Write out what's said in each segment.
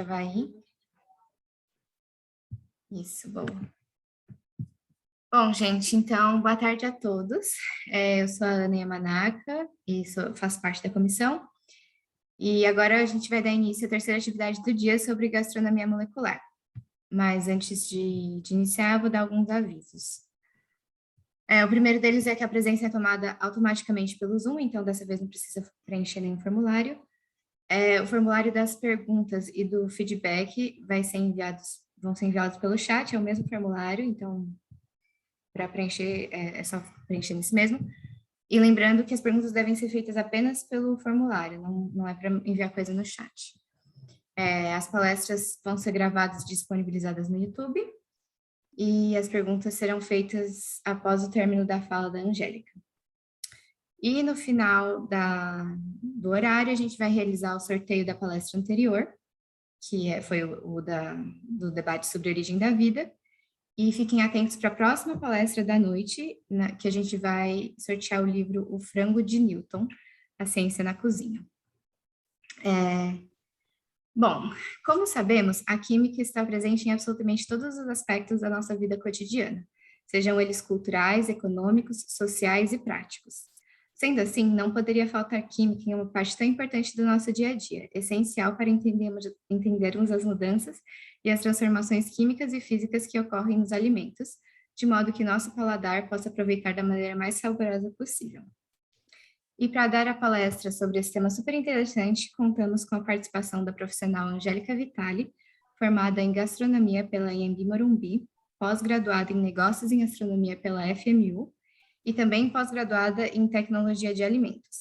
Vai ir. Isso, boa. Bom, gente, então, boa tarde a todos. Eu sou a Ana Yamanaka e faço parte da comissão. E agora a gente vai dar início à terceira atividade do dia sobre gastronomia molecular. Mas antes de iniciar, vou dar alguns avisos. O primeiro deles é que a presença é tomada automaticamente pelo Zoom, então dessa vez não precisa preencher nenhum formulário. O formulário das perguntas e do feedback vão ser enviados pelo chat, é o mesmo formulário, então para preencher é só preencher nesse mesmo. E lembrando que as perguntas devem ser feitas apenas pelo formulário, não é para enviar coisa no chat. As palestras vão ser gravadas e disponibilizadas no YouTube, e as perguntas serão feitas após o término da fala da Angélica. E no final do horário, a gente vai realizar o sorteio da palestra anterior, que foi do debate sobre a origem da vida. E fiquem atentos para a próxima palestra da noite, que a gente vai sortear o livro O Frango de Newton, A Ciência na Cozinha. Bom, como sabemos, a química está presente em absolutamente todos os aspectos da nossa vida cotidiana, sejam eles culturais, econômicos, sociais e práticos. Sendo assim, não poderia faltar química em uma parte tão importante do nosso dia a dia, essencial para entendermos as mudanças e as transformações químicas e físicas que ocorrem nos alimentos, de modo que nosso paladar possa aproveitar da maneira mais saborosa possível. E para dar a palestra sobre esse tema super interessante, contamos com a participação da profissional Angélica Vitali, formada em gastronomia pela Anhembi Morumbi, pós-graduada em negócios em gastronomia pela FMU, e também pós-graduada em tecnologia de alimentos.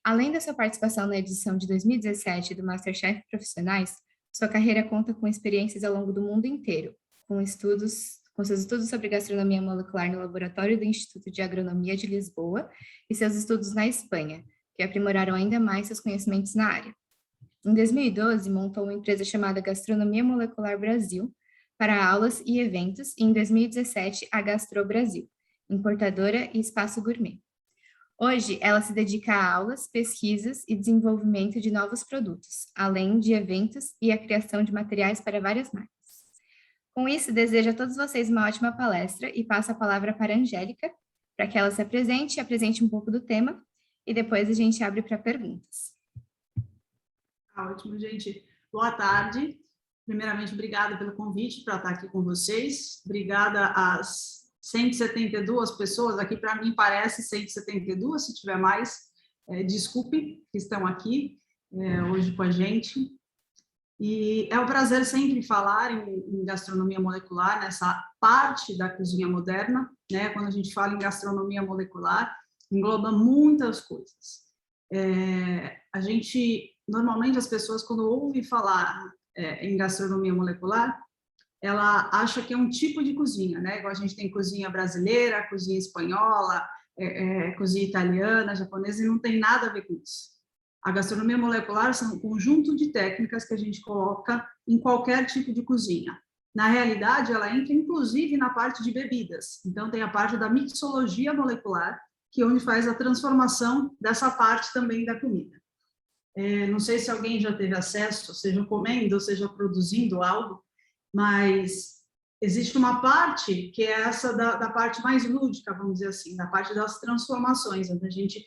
Além da sua participação na edição de 2017 do MasterChef Profissionais, sua carreira conta com experiências ao longo do mundo inteiro, com seus estudos sobre gastronomia molecular no laboratório do Instituto de Agronomia de Lisboa e seus estudos na Espanha, que aprimoraram ainda mais seus conhecimentos na área. Em 2012, montou uma empresa chamada Gastronomia Molecular Brasil para aulas e eventos, e em 2017, a Gastro Brasil, importadora e espaço gourmet. Hoje, ela se dedica a aulas, pesquisas e desenvolvimento de novos produtos, além de eventos e a criação de materiais para várias marcas. Com isso, desejo a todos vocês uma ótima palestra e passo a palavra para a Angélica, para que ela se apresente e apresente um pouco do tema, e depois a gente abre para perguntas. Ótimo, gente. Boa tarde. Primeiramente, obrigada pelo convite para estar aqui com vocês. Obrigada às 172 pessoas, aqui para mim parece 172, se tiver mais, desculpe, que estão aqui hoje com a gente. E é um prazer sempre falar em gastronomia molecular, nessa parte da cozinha moderna, né? Quando a gente fala em gastronomia molecular, engloba muitas coisas. Normalmente as pessoas, quando ouvem falar em gastronomia molecular, ela acha que é um tipo de cozinha, né? Igual a gente tem cozinha brasileira, cozinha espanhola, cozinha italiana, japonesa, e não tem nada a ver com isso. A gastronomia molecular são um conjunto de técnicas que a gente coloca em qualquer tipo de cozinha. Na realidade, ela entra inclusive na parte de bebidas. Então, tem a parte da mixologia molecular, que é onde faz a transformação dessa parte também da comida. Não sei se alguém já teve acesso, seja comendo ou seja produzindo algo, mas existe uma parte que é essa da parte mais lúdica, vamos dizer assim, da parte das transformações, onde a gente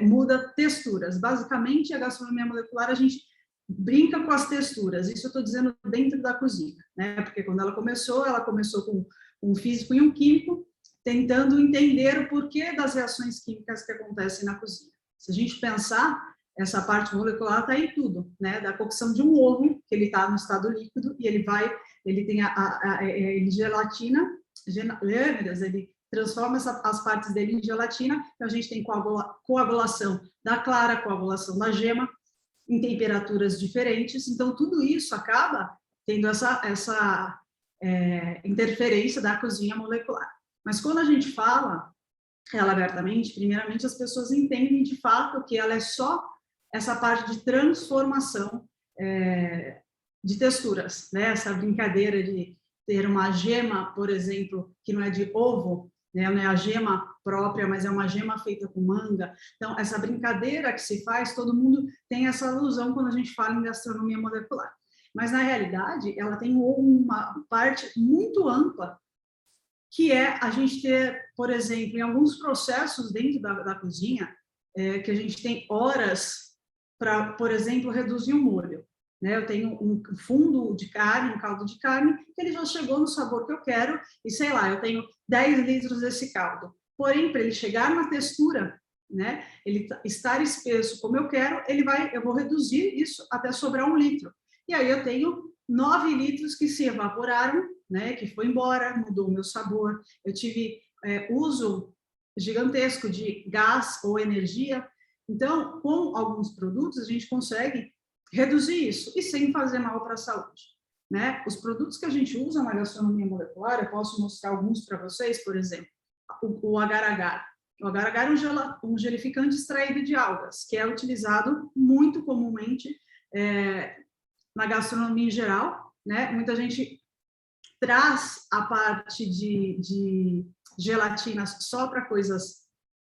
muda texturas. Basicamente, a gastronomia molecular, a gente brinca com as texturas. Isso eu estou dizendo dentro da cozinha, né? Porque quando ela começou com um físico e um químico, tentando entender o porquê das reações químicas que acontecem na cozinha. Se a gente pensar, essa parte molecular está em tudo, né? Da cocção de um ovo, que ele está no estado líquido, e ele tem gelatina, lâminas, ele transforma as partes dele em gelatina, então a gente tem coagulação da clara, coagulação da gema, em temperaturas diferentes, então tudo isso acaba tendo essa interferência da cozinha molecular. Mas quando a gente fala ela abertamente, primeiramente as pessoas entendem de fato que ela é só essa parte de transformação de texturas, né? Essa brincadeira de ter uma gema, por exemplo, que não é de ovo, né? Não é a gema própria, mas é uma gema feita com manga. Então, essa brincadeira que se faz, todo mundo tem essa alusão quando a gente fala em gastronomia molecular. mas na realidade ela tem uma parte muito ampla, que é a gente ter, por exemplo, em alguns processos dentro da cozinha, que a gente tem horas para, por exemplo, reduzir o molho. Né? Eu tenho um fundo de carne, um caldo de carne, que ele já chegou no sabor que eu quero, e sei lá, eu tenho 10 litros desse caldo. Porém, para ele chegar na textura, né, ele estar espesso como eu quero, eu vou reduzir isso até sobrar 1 litro. E aí eu tenho 9 litros que se evaporaram, né, que foi embora, mudou o meu sabor. Eu tive uso gigantesco de gás ou energia. Então, com alguns produtos, a gente consegue reduzir isso e sem fazer mal para a saúde. Né? Os produtos que a gente usa na gastronomia molecular, eu posso mostrar alguns para vocês, por exemplo, o agar-agar. O agar-agar é um gelificante extraído de algas, que é utilizado muito comumente na gastronomia em geral. Né? Muita gente traz a parte de gelatina só para coisas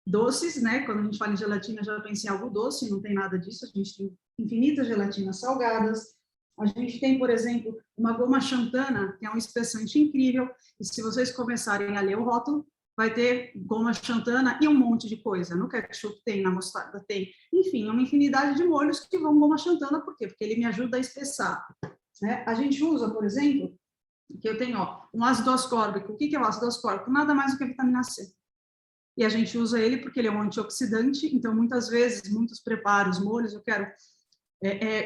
doces, né? Quando a gente fala em gelatina, já pensa em algo doce, não tem nada disso. A gente tem infinitas gelatinas salgadas. A gente tem, por exemplo, uma goma xantana, que é um espessante incrível, e se vocês começarem a ler o rótulo, vai ter goma xantana e um monte de coisa. No ketchup tem, na mostarda tem. Enfim, uma infinidade de molhos que vão goma xantana. Por quê? Porque ele me ajuda a espessar. Né? A gente usa, por exemplo, que eu tenho um ácido ascórbico. O que é o ácido ascórbico? Nada mais do que a vitamina C. E a gente usa ele porque ele é um antioxidante, então muitas vezes, muitos preparos, molhos, eu quero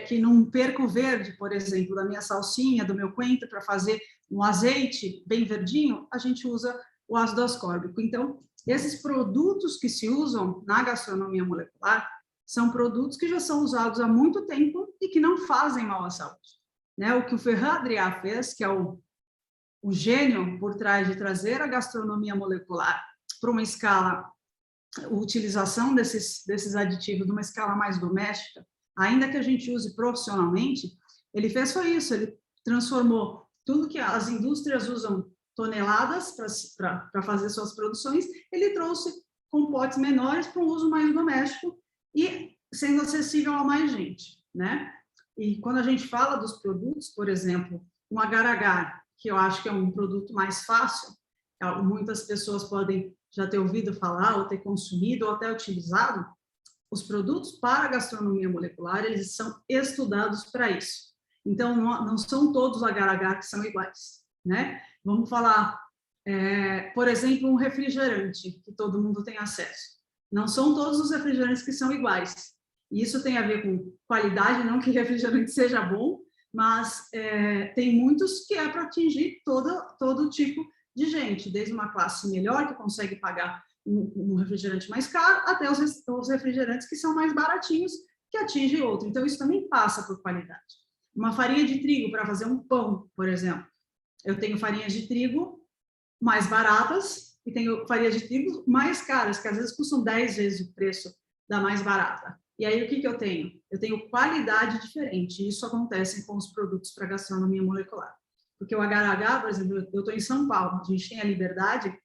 que não perca o verde, por exemplo, da minha salsinha, do meu coentro, para fazer um azeite bem verdinho, a gente usa o ácido ascórbico. Então, esses produtos que se usam na gastronomia molecular são produtos que já são usados há muito tempo e que não fazem mal à saúde. Né? O que o Ferran Adrià fez, que é o gênio por trás de trazer a gastronomia molecular para uma escala, a utilização desses aditivos numa escala mais doméstica, ainda que a gente use profissionalmente, ele fez foi isso, ele transformou tudo que as indústrias usam toneladas para fazer suas produções, ele trouxe com potes menores para um uso mais doméstico e sendo acessível a mais gente, né? E quando a gente fala dos produtos, por exemplo, um agar-agar, que eu acho que é um produto mais fácil, muitas pessoas podem já ter ouvido falar, ou ter consumido, ou até utilizado, os produtos para a gastronomia molecular, eles são estudados para isso. Então, não são todos agar-agar que são iguais, né? Vamos falar, por exemplo, um refrigerante, que todo mundo tem acesso. Não são todos os refrigerantes que são iguais. E isso tem a ver com qualidade, não que refrigerante seja bom, mas tem muitos que é para atingir todo tipo de gente, desde uma classe melhor, que consegue pagar um refrigerante mais caro, até os refrigerantes que são mais baratinhos, que atingem outro. Então, isso também passa por qualidade. Uma farinha de trigo para fazer um pão, por exemplo. Eu tenho farinhas de trigo mais baratas e tenho farinhas de trigo mais caras, que às vezes custam 10 vezes o preço da mais barata. E aí, o que eu tenho? Eu tenho qualidade diferente. E isso acontece com os produtos para gastronomia molecular. Porque o agar-agar, por exemplo, eu estou em São Paulo, a gente tem a Liberdade,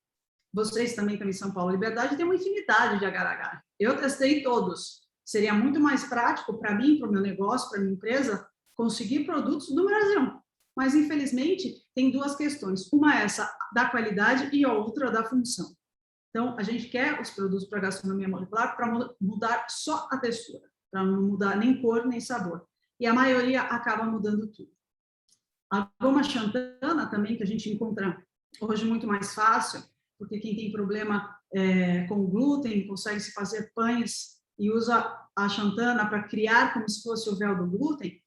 vocês também estão em São Paulo. A Liberdade tem uma infinidade de agar-agar. Eu testei todos. Seria muito mais prático para mim, para o meu negócio, para a minha empresa, conseguir produtos do Brasil. Mas, infelizmente, tem duas questões. Uma é essa da qualidade e a outra da função. Então, a gente quer os produtos para gastronomia molecular para mudar só a textura, para não mudar nem cor, nem sabor. E a maioria acaba mudando tudo. A goma xantana também, que a gente encontra hoje muito mais fácil, porque quem tem problema com glúten consegue se fazer pães e usa a xantana para criar como se fosse o véu do glúten.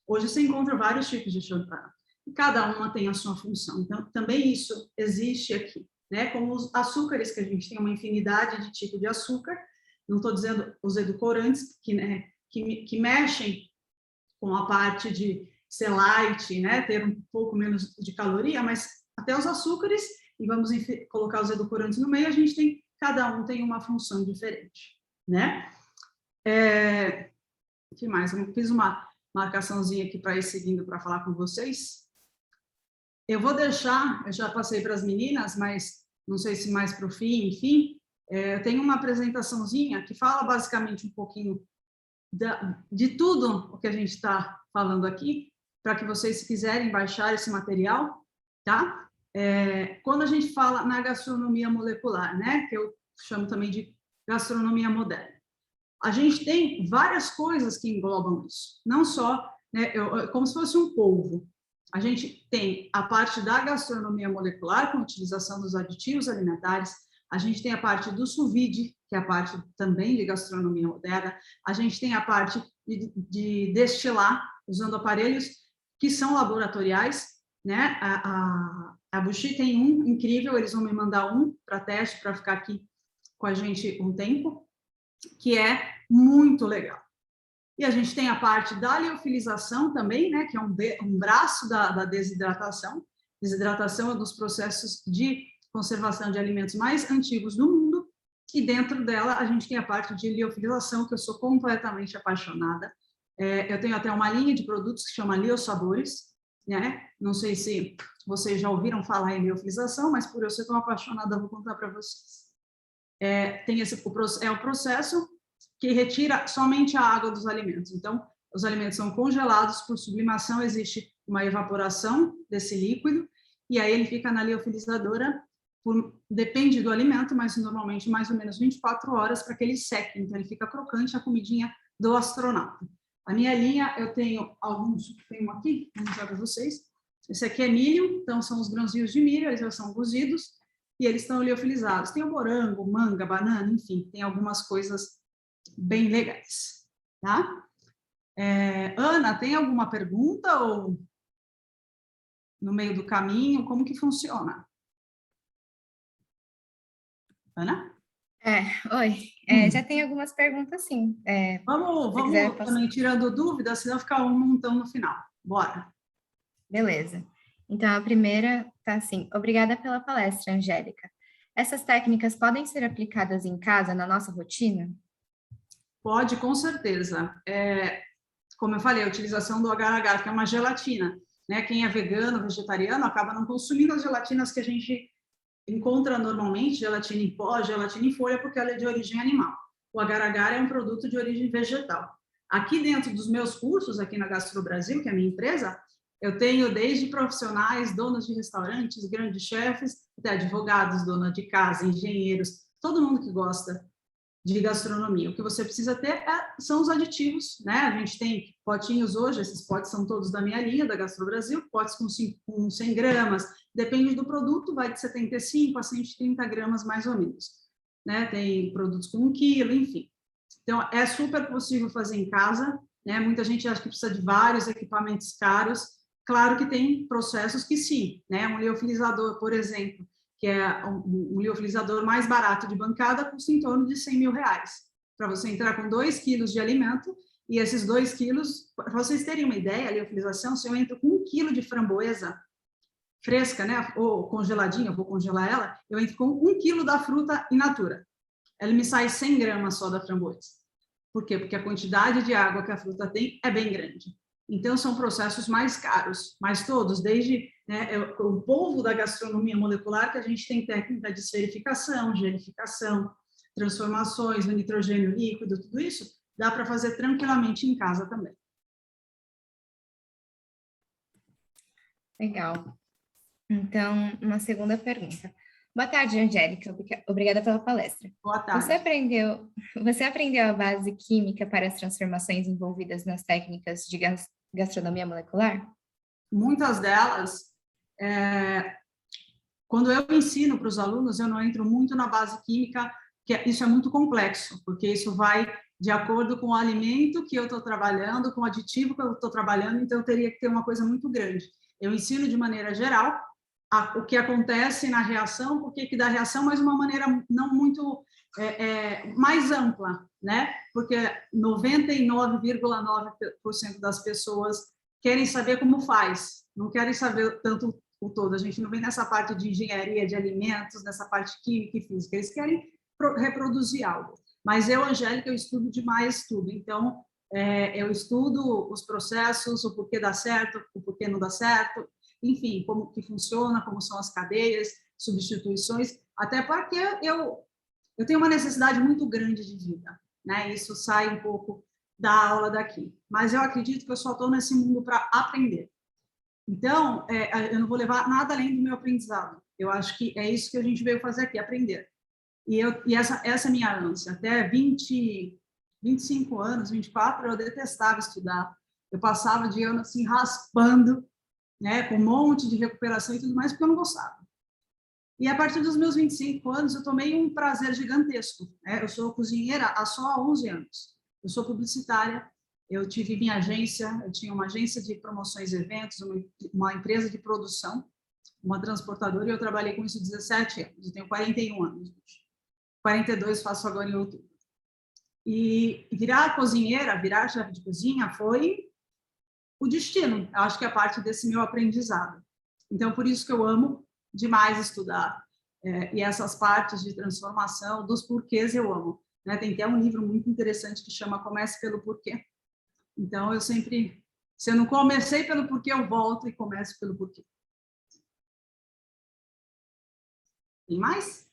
Hoje você encontra vários tipos de xantana. E cada uma tem a sua função. Então, também isso existe aqui. Né? Como os açúcares, que a gente tem uma infinidade de tipos de açúcar. Não estou dizendo os edulcorantes, que mexem com a parte de ser light, né? Ter um pouco menos de caloria, mas até os açúcares, e vamos colocar os edulcorantes no meio, a gente tem, cada um tem uma função diferente, né? O que mais? Eu fiz uma marcaçãozinha aqui para ir seguindo para falar com vocês. Eu vou deixar, eu já passei para as meninas, mas não sei se mais para o fim, enfim, eu tenho uma apresentaçãozinha que fala basicamente um pouquinho de tudo o que a gente está falando aqui, para que vocês, se quiserem baixar esse material, tá? Quando a gente fala na gastronomia molecular, né, que eu chamo também de gastronomia moderna, a gente tem várias coisas que englobam isso, não só, né, como se fosse um polvo. A gente tem a parte da gastronomia molecular, com a utilização dos aditivos alimentares, a gente tem a parte do sous vide, que é a parte também de gastronomia moderna, a gente tem a parte de destilar, usando aparelhos que são laboratoriais, né? A Bushi tem um incrível, eles vão me mandar um para teste, para ficar aqui com a gente um tempo, que é muito legal. E a gente tem a parte da liofilização também, né, que é um braço da desidratação. Desidratação é um dos processos de conservação de alimentos mais antigos do mundo, e dentro dela a gente tem a parte de liofilização, que eu sou completamente apaixonada. Eu tenho até uma linha de produtos que chama Liosabores, né? Não sei se vocês já ouviram falar em liofilização, mas por eu ser tão apaixonada, eu vou contar para vocês. É o processo que retira somente a água dos alimentos. Então, os alimentos são congelados, por sublimação existe uma evaporação desse líquido, e aí ele fica na liofilizadora, depende do alimento, mas normalmente mais ou menos 24 horas para que ele seque, então ele fica crocante, a comidinha do astronauta. A minha linha, eu tenho alguns, tenho aqui, vou mostrar para vocês. Esse aqui é milho, então são os grãozinhos de milho, eles já são cozidos, e eles estão liofilizados. Tem o morango, manga, banana, enfim, tem algumas coisas bem legais, tá? Ana, tem alguma pergunta ou no meio do caminho, como que funciona? Ana? Oi. Já tem algumas perguntas, sim. Vamos também tirando dúvidas, senão ficar um montão no final. Bora. Beleza. Então, a primeira tá assim: obrigada pela palestra, Angélica. Essas técnicas podem ser aplicadas em casa, na nossa rotina? Pode, com certeza. Como eu falei, a utilização do agar-agar, que é uma gelatina, né? Quem é vegano, vegetariano, acaba não consumindo as gelatinas que a gente encontra normalmente, gelatina em pó, gelatina em folha, porque ela é de origem animal. O agar-agar é um produto de origem vegetal. Aqui dentro dos meus cursos, aqui na Gastro Brasil, que é a minha empresa, eu tenho desde profissionais, donos de restaurantes, grandes chefes, até advogados, dona de casa, engenheiros, todo mundo que gosta de gastronomia. O que você precisa ter são os aditivos, né? A gente tem potinhos hoje, esses potes são todos da minha linha, da Gastro Brasil, potes com 100 gramas, depende do produto, vai de 75 a 130 gramas mais ou menos, né? Tem produtos com 1 quilo, enfim. Então, é super possível fazer em casa, né? Muita gente acha que precisa de vários equipamentos caros. Claro que tem processos que sim, né? Um liofilizador, por exemplo, que é um liofilizador mais barato de bancada, custa em torno de R$100 mil, para você entrar com 2 quilos de alimento, e esses 2 quilos, para vocês terem uma ideia, a liofilização, se eu entro com 1 quilo de framboesa fresca, né, ou congeladinha, eu vou congelar ela, eu entro com 1 quilo da fruta in natura. Ela me sai 100 gramas só da framboesa. Por quê? Porque a quantidade de água que a fruta tem é bem grande. Então, são processos mais caros, mas todos, desde o polvo da gastronomia molecular, que a gente tem técnica de esferificação, gelificação, transformações no nitrogênio líquido, tudo isso, dá para fazer tranquilamente em casa também. Legal. Então, uma segunda pergunta. Boa tarde, Angélica. Obrigada pela palestra. Boa tarde. Você aprendeu a base química para as transformações envolvidas nas técnicas de gastronomia molecular? Muitas delas, quando eu ensino para os alunos, eu não entro muito na base química, isso é muito complexo, porque isso vai de acordo com o alimento que eu estou trabalhando, com o aditivo que eu estou trabalhando, então eu teria que ter uma coisa muito grande. Eu ensino de maneira geral o que acontece na reação, por que dá reação, mas de uma maneira não muito mais ampla, né? Porque 99,9% das pessoas querem saber como faz, não querem saber tanto o todo. A gente não vem nessa parte de engenharia de alimentos, nessa parte química e física, eles querem reproduzir algo. Mas eu, Angélica, eu estudo demais tudo, então eu estudo os processos, o porquê dá certo, o porquê não dá certo, enfim, como que funciona, como são as cadeias, substituições, até porque eu tenho uma necessidade muito grande de vida, né? Isso sai um pouco dar aula daqui, mas eu acredito que eu só estou nesse mundo para aprender. Então, eu não vou levar nada além do meu aprendizado. Eu acho que é isso que a gente veio fazer aqui, aprender. E essa é a minha ânsia. Até 25 anos, 24, eu detestava estudar. Eu passava de ano assim, raspando, né, com um monte de recuperação e tudo mais, porque eu não gostava. E a partir dos meus 25 anos, eu tomei um prazer gigantesco, né? Eu sou cozinheira há só 11 anos. Eu sou publicitária, eu tive minha agência, eu tinha uma agência de promoções e eventos, uma empresa de produção, uma transportadora, e eu trabalhei com isso 17 anos. Eu tenho 41 anos. 42 faço agora em outubro. E virar cozinheira, virar chefe de cozinha, foi o destino. Eu acho que é parte desse meu aprendizado. Então, por isso que eu amo demais estudar. E essas partes de transformação, dos porquês, eu amo. Né? Tem até um livro muito interessante que chama Comece pelo Porquê. Então, eu sempre, se eu não comecei pelo porquê, eu volto e começo pelo porquê. Tem mais?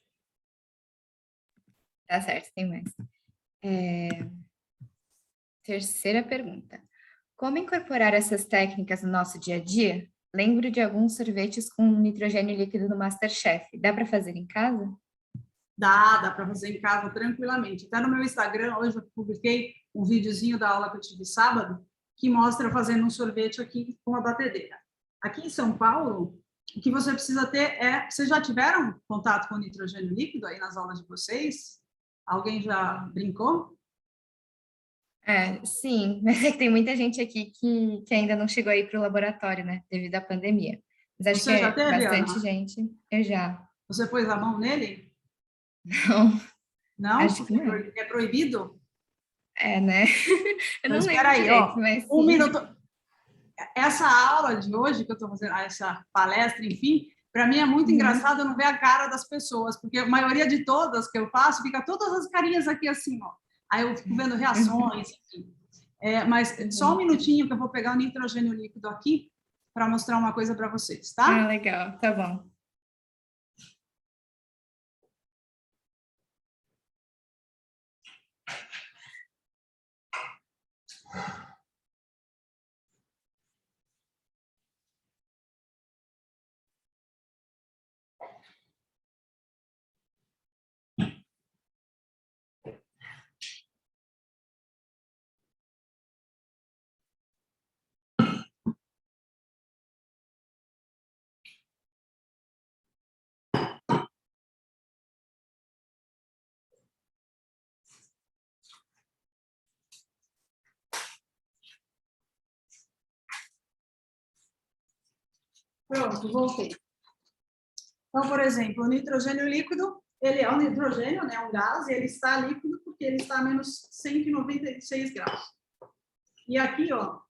Tá certo, tem mais. Terceira pergunta. Como incorporar essas técnicas no nosso dia a dia? Lembro de alguns sorvetes com nitrogênio líquido no MasterChef. Dá para fazer em casa? Dá para fazer em casa tranquilamente. Até no meu Instagram, hoje eu publiquei um videozinho da aula que eu tive sábado, que mostra eu fazendo um sorvete aqui com a batedeira. Aqui em São Paulo, o que você precisa ter é... Vocês já tiveram contato com nitrogênio líquido aí nas aulas de vocês? Alguém já brincou? Sim, mas é que tem muita gente aqui que ainda não chegou aí para o laboratório, né, devido à pandemia. Mas acho que Você já é teve, bastante Ana? gente. Eu já. Você pôs a mão nele? Não, Não? acho que Porque não. é proibido? Né? Eu Então, não espera lembro aí, direito, ó. mas Um sim. minuto. Essa aula de hoje que eu estou fazendo, essa palestra, enfim, para mim é muito Uhum. engraçado não ver a cara das pessoas, porque a maioria de todas que eu faço, fica todas as carinhas aqui assim, ó. Aí eu fico vendo reações, enfim. Mas só um Uhum. minutinho que eu vou pegar o nitrogênio líquido aqui para mostrar uma coisa para vocês, tá? Legal, tá bom. Pronto, voltei. Então, por exemplo, o nitrogênio líquido, ele é um nitrogênio, né, um gás, e ele está líquido porque ele está a menos 196 graus. E aqui, ó,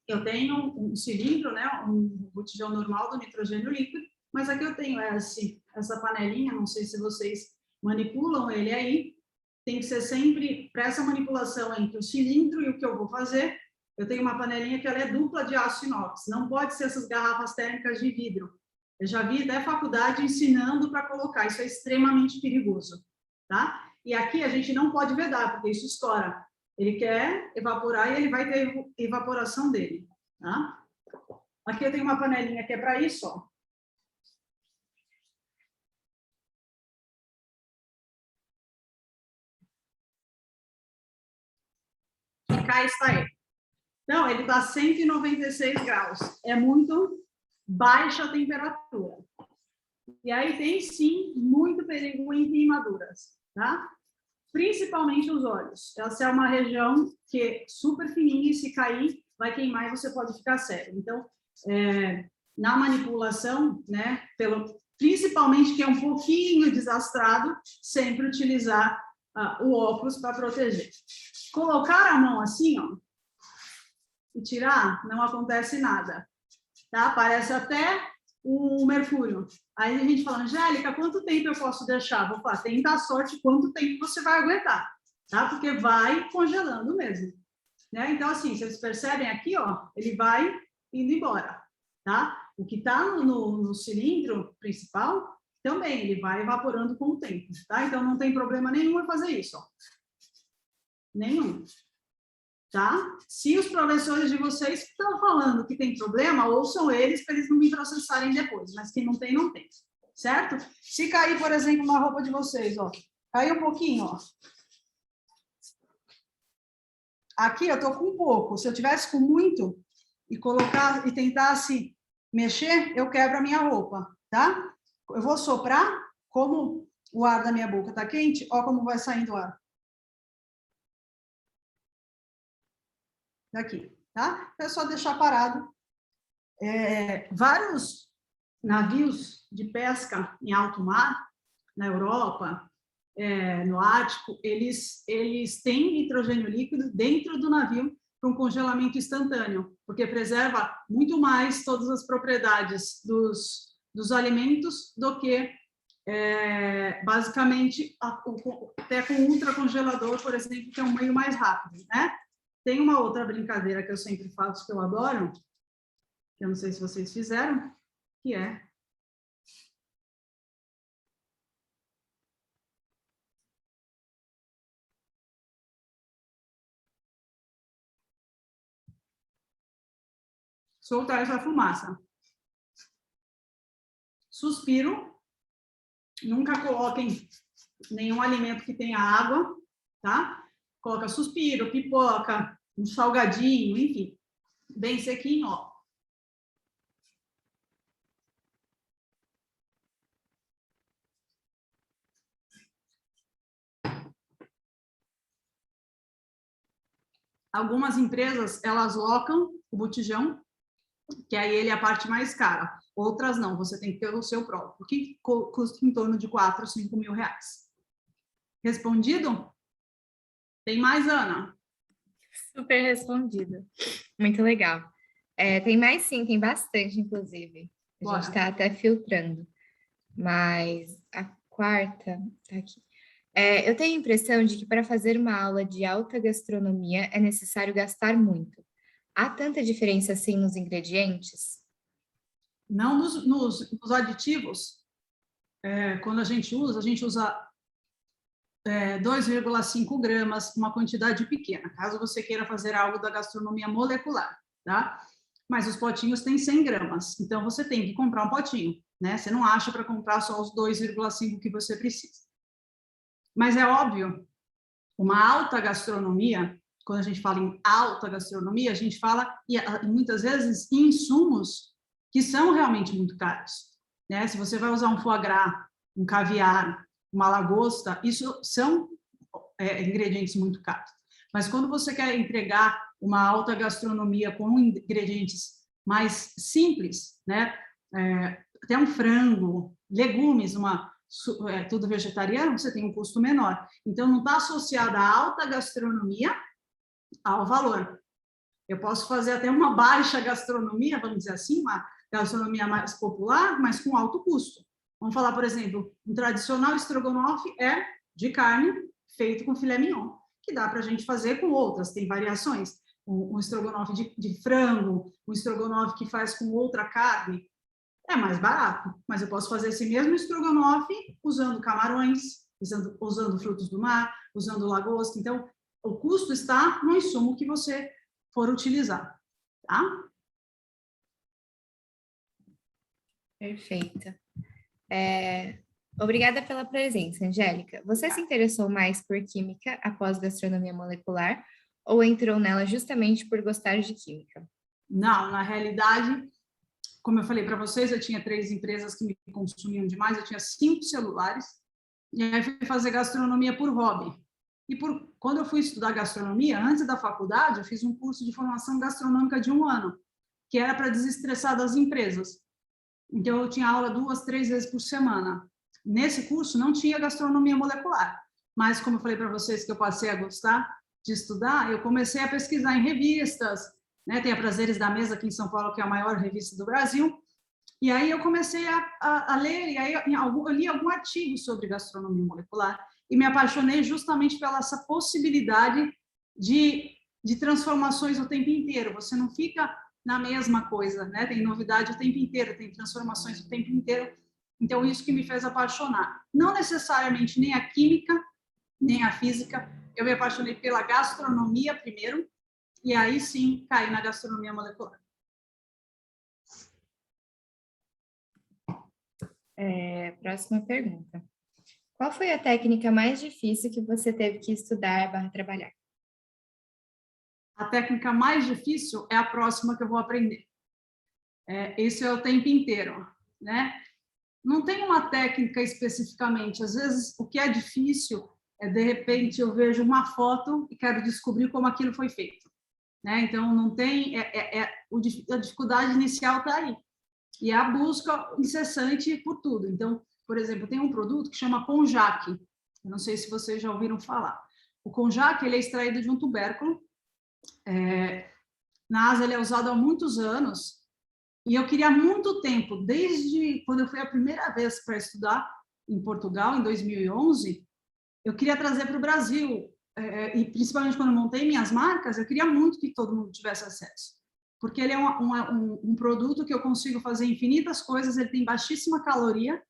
eu tenho um cilindro, né, um botijão normal do nitrogênio líquido, mas aqui eu tenho essa panelinha, não sei se vocês manipulam ele aí, tem que ser sempre, para essa manipulação entre o cilindro e o que eu vou fazer, eu tenho uma panelinha que ela é dupla de aço inox, não pode ser essas garrafas térmicas de vidro. Eu já vi até faculdade ensinando para colocar, isso é extremamente perigoso, tá? E aqui a gente não pode vedar, porque isso estoura. Ele quer evaporar e ele vai ter evaporação dele, tá? Aqui eu tenho uma panelinha que é para isso, ó. E cá está ele. Então, ele está a 196 graus. É muito baixa a temperatura. E aí tem, sim, muito perigo em queimaduras, tá? Principalmente os olhos. Essa é uma região que é super fininha e se cair, vai queimar e você pode ficar cego. Então, na manipulação, né, principalmente que é um pouquinho desastrado, sempre utilizar o óculos para proteger. Colocar a mão assim, ó, e tirar, não acontece nada, tá? Parece até um mercúrio. Aí a gente fala, Angélica, quanto tempo eu posso deixar? Vou falar, tenta a sorte quanto tempo você vai aguentar, tá? Porque vai congelando mesmo, né? Então, assim, vocês percebem aqui, ó, ele vai indo embora, tá? O que tá no cilindro principal, também, ele vai evaporando com o tempo, tá? Então, não tem problema nenhum em fazer isso, ó. Nenhum. tá? Se os professores de vocês estão falando que tem problema, ouçam eles para eles não me processarem depois, mas quem não tem, não tem, certo? Se cair, por exemplo, uma roupa de vocês, ó, cair um pouquinho, ó. Aqui eu tô com um pouco, se eu tivesse com muito e colocar e tentasse mexer, eu quebro a minha roupa, tá? Eu vou soprar, como o ar da minha boca tá quente, ó como vai saindo o ar. Daqui, tá? É só deixar parado. Vários navios de pesca em alto mar, na Europa, no Ártico, eles têm nitrogênio líquido dentro do navio para um congelamento instantâneo, porque preserva muito mais todas as propriedades dos alimentos do que, basicamente, até com ultracongelador, por exemplo, que é um meio mais rápido, né? Tem uma outra brincadeira que eu sempre faço, que eu adoro, que eu não sei se vocês fizeram, que é soltar essa fumaça. Suspiro, nunca coloquem nenhum alimento que tenha água, tá? Coloca suspiro, pipoca, um salgadinho, enfim, bem sequinho, ó. Algumas empresas, elas locam o botijão, que aí ele é a parte mais cara. Outras não, você tem que ter o seu próprio, que custa em torno de 4, 5 mil reais. Respondido? Tem mais, Ana? Super respondido. Muito legal. Tem mais sim, tem bastante, inclusive. A Bora. gente está até filtrando. Mas a quarta tá aqui. Eu tenho a impressão de que para fazer uma aula de alta gastronomia é necessário gastar muito. Há tanta diferença assim nos ingredientes? Não nos aditivos. Quando a gente usa 2,5 gramas, uma quantidade pequena, caso você queira fazer algo da gastronomia molecular, tá? Mas os potinhos têm 100 gramas, então você tem que comprar um potinho, né? Você não acha para comprar só os 2,5 que você precisa. Mas é óbvio, uma alta gastronomia, quando a gente fala em alta gastronomia, a gente fala, e muitas vezes, em insumos que são realmente muito caros, né? Se você vai usar um foie gras, um caviar, uma lagosta, isso são ingredientes muito caros. Mas quando você quer entregar uma alta gastronomia com ingredientes mais simples, né? Até um frango, legumes, tudo vegetariano, você tem um custo menor. Então, não está associada a alta gastronomia ao valor. Eu posso fazer até uma baixa gastronomia, vamos dizer assim, uma gastronomia mais popular, mas com alto custo. Vamos falar, por exemplo, um tradicional estrogonofe é de carne feito com filé mignon, que dá para a gente fazer com outras, tem variações. Um estrogonofe de frango, um estrogonofe que faz com outra carne, é mais barato, mas eu posso fazer esse mesmo estrogonofe usando camarões, usando frutos do mar, usando lagosta. Então, o custo está no insumo que você for utilizar, tá? Perfeita. Obrigada pela presença, Angélica. Você se interessou mais por química após gastronomia molecular ou entrou nela justamente por gostar de química? Não, na realidade, como eu falei para vocês, eu tinha 3 empresas que me consumiam demais, eu tinha 5 celulares, e aí fui fazer gastronomia por hobby. E quando eu fui estudar gastronomia, antes da faculdade, eu fiz um curso de formação gastronômica de 1 ano, que era para desestressar das empresas. Então, eu tinha aula 2, 3 vezes por semana. Nesse curso, não tinha gastronomia molecular, mas como eu falei para vocês que eu passei a gostar de estudar, eu comecei a pesquisar em revistas, né? Tem a Prazeres da Mesa aqui em São Paulo, que é a maior revista do Brasil, e aí eu comecei a ler, e aí eu li algum artigo sobre gastronomia molecular, e me apaixonei justamente pela essa possibilidade de transformações o tempo inteiro. Você não fica na mesma coisa, né? Tem novidade o tempo inteiro, tem transformações o tempo inteiro. Então, isso que me fez apaixonar. Não necessariamente nem a química, nem a física. Eu me apaixonei pela gastronomia primeiro, e aí sim cair na gastronomia molecular. Próxima pergunta. Qual foi a técnica mais difícil que você teve que estudar/trabalhar? A técnica mais difícil é a próxima que eu vou aprender. Isso é o tempo inteiro, né? Não tem uma técnica especificamente. Às vezes, o que é difícil é, de repente, eu vejo uma foto e quero descobrir como aquilo foi feito, né? Então, não tem... a dificuldade inicial está aí. E é a busca incessante por tudo. Então, por exemplo, tem um produto que chama conjac. Eu não sei se vocês já ouviram falar. O conjac, ele é extraído de um tubérculo. Na Ásia, ele é usado há muitos anos. E eu queria há muito tempo, desde quando eu fui a primeira vez para estudar em Portugal, em 2011, eu queria trazer para o Brasil. E principalmente quando eu montei minhas marcas, eu queria muito que todo mundo tivesse acesso. Porque ele é um produto que eu consigo fazer infinitas coisas, ele tem baixíssima caloria,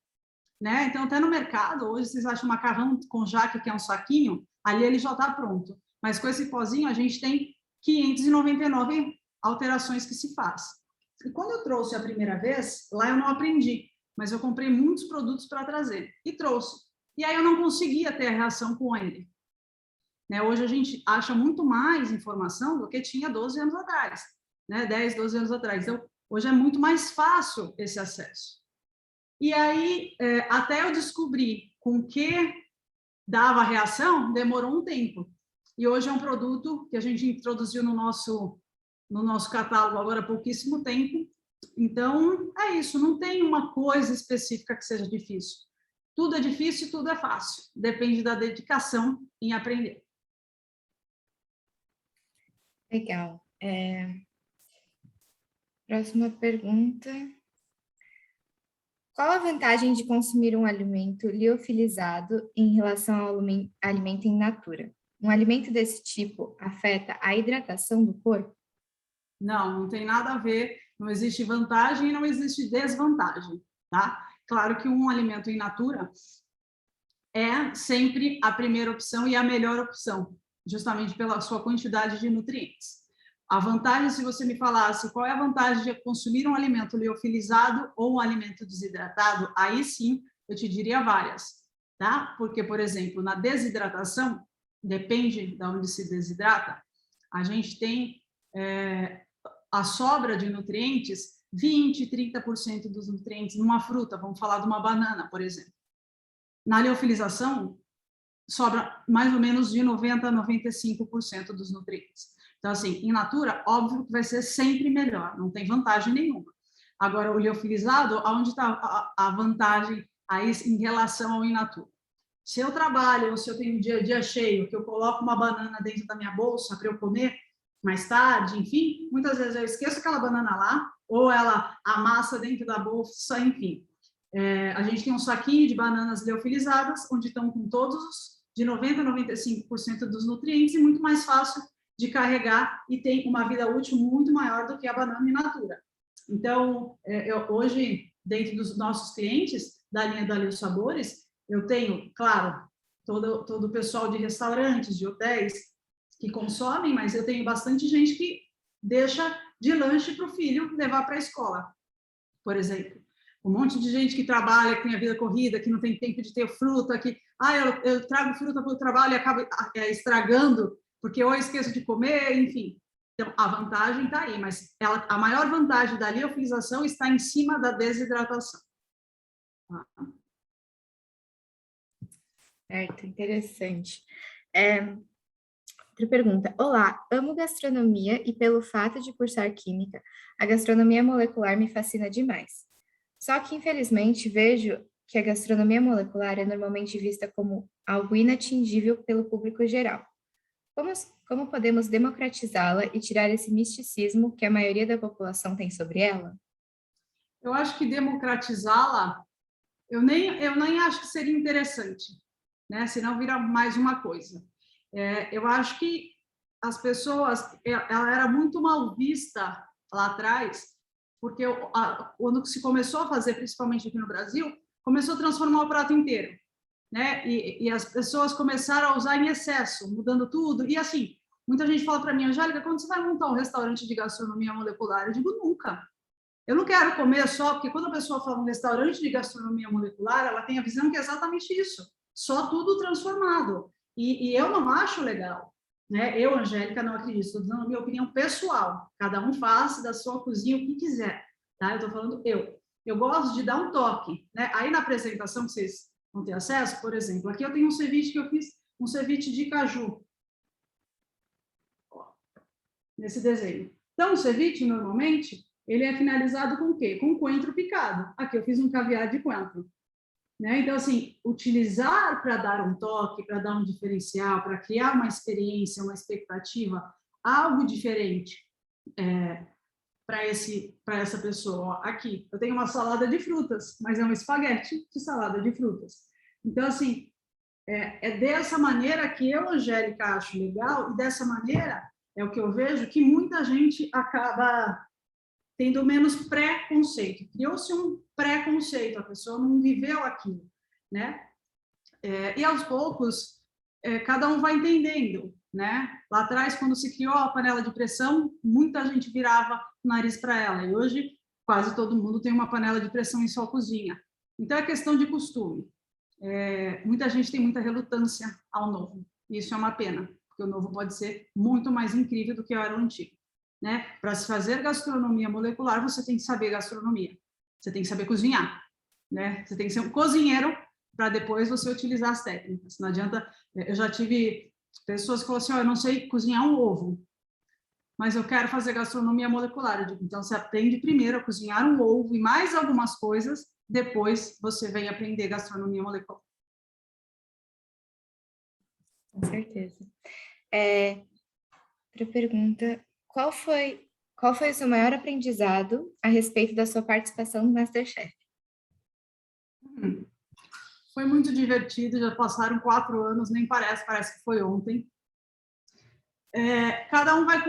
né? Então, até no mercado, hoje vocês acham macarrão com jaque, que é um saquinho, ali ele já está pronto. Mas com esse pozinho, a gente tem 599 alterações que se faz. E quando eu trouxe a primeira vez, lá eu não aprendi, mas eu comprei muitos produtos para trazer e trouxe. E aí eu não conseguia ter a reação com ele. Né? Hoje a gente acha muito mais informação do que tinha 12 anos atrás, né? 10, 12 anos atrás. Então, hoje é muito mais fácil esse acesso. E aí, até eu descobrir com que dava reação, demorou um tempo. E hoje é um produto que a gente introduziu no nosso catálogo agora há pouquíssimo tempo. Então, é isso, não tem uma coisa específica que seja difícil. Tudo é difícil e tudo é fácil. Depende da dedicação em aprender. Legal. Próxima pergunta. Qual a vantagem de consumir um alimento liofilizado em relação ao alimento in natura? Um alimento desse tipo afeta a hidratação do corpo? Não tem nada a ver. Não existe vantagem e não existe desvantagem, tá? Claro que um alimento in natura é sempre a primeira opção e a melhor opção, justamente pela sua quantidade de nutrientes. A vantagem, se você me falasse qual é a vantagem de consumir um alimento liofilizado ou um alimento desidratado, aí sim eu te diria várias, tá? Porque, por exemplo, na desidratação, depende de onde se desidrata, a gente tem a sobra de nutrientes, 20%, 30% dos nutrientes numa fruta, vamos falar de uma banana, por exemplo. Na liofilização, sobra mais ou menos de 90% a 95% dos nutrientes. Então, assim, in natura, óbvio que vai ser sempre melhor, não tem vantagem nenhuma. Agora, o liofilizado, aonde está a vantagem aí em relação ao in natura? Se eu trabalho, ou se eu tenho um dia a dia cheio, que eu coloco uma banana dentro da minha bolsa para eu comer mais tarde, enfim, muitas vezes eu esqueço aquela banana lá, ou ela amassa dentro da bolsa, enfim. A gente tem um saquinho de bananas liofilizadas, onde estão com todos de 90% a 95% dos nutrientes e muito mais fácil de carregar e tem uma vida útil muito maior do que a banana in natura. Então, hoje, dentro dos nossos clientes, da linha da Lio Sabores, eu tenho, claro, todo o pessoal de restaurantes, de hotéis, que consomem, mas eu tenho bastante gente que deixa de lanche para o filho levar para a escola, por exemplo. Um monte de gente que trabalha, que tem a vida corrida, que não tem tempo de ter fruta, que eu trago fruta para o trabalho e acabo estragando, porque ou eu esqueço de comer, enfim. Então, a vantagem está aí, mas a maior vantagem da liofilização está em cima da desidratação. Certo, interessante. Outra pergunta. Olá, amo gastronomia e pelo fato de cursar química, a gastronomia molecular me fascina demais. Só que, infelizmente, vejo que a gastronomia molecular é normalmente vista como algo inatingível pelo público geral. Como podemos democratizá-la e tirar esse misticismo que a maioria da população tem sobre ela? Eu acho que democratizá-la, eu nem acho que seria interessante, né? Senão vira mais uma coisa. Eu acho que as pessoas, ela era muito mal vista lá atrás, porque quando se começou a fazer, principalmente aqui no Brasil, começou a transformar o prato inteiro, né? E as pessoas começaram a usar em excesso, mudando tudo. E assim, Muita gente fala para mim, Angélica, quando você vai montar um restaurante de gastronomia molecular? Eu digo, nunca. Eu não quero comer só, porque quando a pessoa fala um restaurante de gastronomia molecular, ela tem a visão que é exatamente isso, só tudo transformado. E eu não acho legal, né? Eu, Angélica, não acredito, estou dando a minha opinião pessoal. Cada um faz da sua cozinha o que quiser, tá? Eu estou falando eu. Eu gosto de dar um toque, né? Aí na apresentação que vocês vão ter acesso, por exemplo, aqui eu tenho um ceviche que eu fiz, um ceviche de caju, nesse desenho. Então, o ceviche, normalmente, ele é finalizado com o quê? Com coentro picado. Aqui eu fiz um caviar de coentro. Né? Então, assim, utilizar para dar um toque, para dar um diferencial, para criar uma experiência, uma expectativa, algo diferente para essa pessoa. Aqui, eu tenho uma salada de frutas, mas é um espaguete de salada de frutas. Então, assim, é dessa maneira que eu, Angélica, acho legal, e dessa maneira é o que eu vejo que muita gente acaba tendo menos preconceito. Criou-se um preconceito, a pessoa não viveu aquilo, né? E aos poucos, cada um vai entendendo, né? Lá atrás, quando se criou a panela de pressão, muita gente virava o nariz para ela, e hoje quase todo mundo tem uma panela de pressão em sua cozinha. Então, é questão de costume. Muita gente tem muita relutância ao novo, e isso é uma pena, porque o novo pode ser muito mais incrível do que era o antigo. Né? Para se fazer gastronomia molecular, você tem que saber gastronomia, você tem que saber cozinhar, né? Você tem que ser um cozinheiro para depois você utilizar as técnicas. Não adianta, eu já tive pessoas que falaram assim, eu não sei cozinhar um ovo, mas eu quero fazer gastronomia molecular. Eu digo, então você aprende primeiro a cozinhar um ovo e mais algumas coisas, depois você vem aprender gastronomia molecular. Com certeza. Para a pergunta, qual foi o seu maior aprendizado a respeito da sua participação no MasterChef? Foi muito divertido, já passaram 4 anos, nem parece que foi ontem. Cada um vai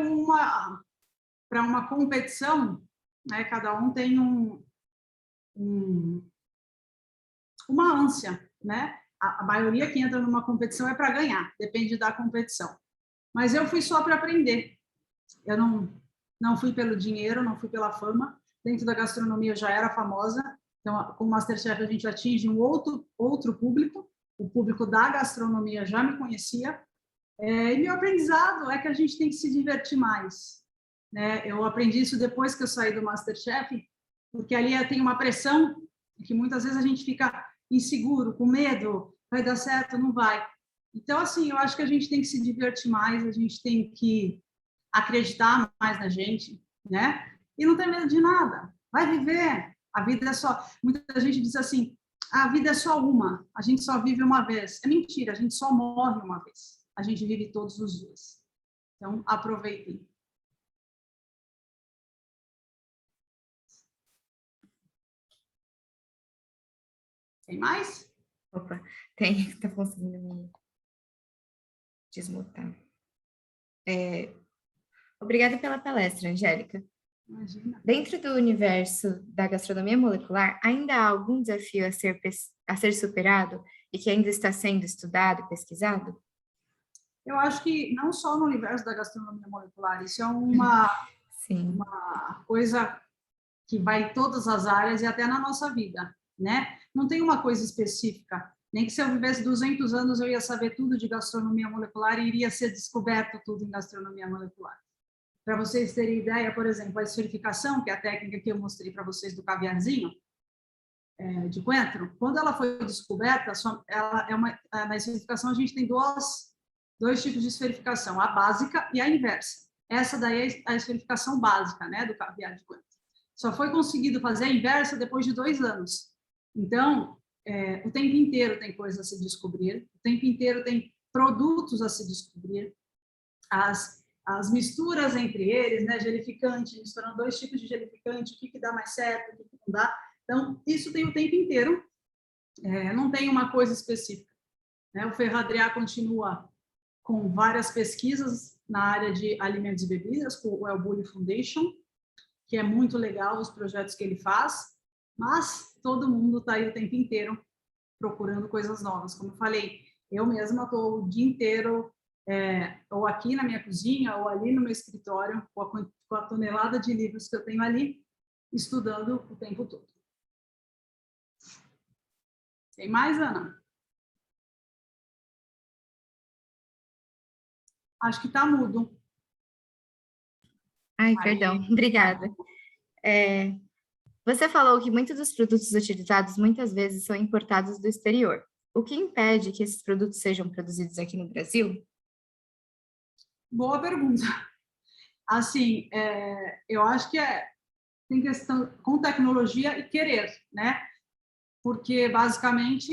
para uma competição, né? Cada um tem uma ânsia, né? A maioria que entra numa competição é para ganhar, depende da competição. Mas eu fui só para aprender. Eu não fui pelo dinheiro, não fui pela fama. Dentro da gastronomia eu já era famosa. Então, com o MasterChef a gente atinge um outro público. O público da gastronomia já me conhecia. E meu aprendizado é que a gente tem que se divertir mais. Né? Eu aprendi isso depois que eu saí do MasterChef, porque ali tem uma pressão que muitas vezes a gente fica inseguro, com medo, vai dar certo, não vai. Então, assim, eu acho que a gente tem que se divertir mais, a gente tem que acreditar mais na gente, né? E não ter medo de nada. Vai viver. A vida é só... Muita gente diz assim, a vida é só uma, a gente só vive uma vez. É mentira, a gente só morre uma vez. A gente vive todos os dias. Então, aproveitem. Tem mais? Opa, tem, está conseguindo me desmutar. Obrigada pela palestra, Angélica. Imagina. Dentro do universo da gastronomia molecular, ainda há algum desafio a ser superado e que ainda está sendo estudado e pesquisado? Eu acho que não só no universo da gastronomia molecular, isso é uma coisa que vai em todas as áreas e até na nossa vida, né? Não tem uma coisa específica, nem que se eu vivesse 200 anos eu ia saber tudo de gastronomia molecular e iria ser descoberto tudo em gastronomia molecular. Para vocês terem ideia, por exemplo, a esferificação, que é a técnica que eu mostrei para vocês do caviarzinho, de coentro, quando ela foi descoberta, na esferificação a gente tem dois tipos de esferificação, a básica e a inversa. Essa daí é a esferificação básica, né, do caviar de coentro. Só foi conseguido fazer a inversa depois de 2 anos. Então, o tempo inteiro tem coisas a se descobrir, o tempo inteiro tem produtos a se descobrir, as misturas entre eles, né, gelificante, misturando 2 tipos de gelificante, o que dá mais certo, o que não dá. Então, isso tem o tempo inteiro, não tem uma coisa específica. Né? O Ferradriá continua com várias pesquisas na área de alimentos e bebidas, com o El Bulli Foundation, que é muito legal os projetos que ele faz, mas todo mundo está aí o tempo inteiro procurando coisas novas. Como eu falei, eu mesma estou o dia inteiro ou aqui na minha cozinha, ou ali no meu escritório, com a tonelada de livros que eu tenho ali, estudando o tempo todo. Tem mais, Ana? Acho que está mudo. Ai, perdão, obrigada. Você falou que muitos dos produtos utilizados muitas vezes são importados do exterior. O que impede que esses produtos sejam produzidos aqui no Brasil? Boa pergunta. Assim, eu acho que tem questão com tecnologia e querer, né? Porque, basicamente,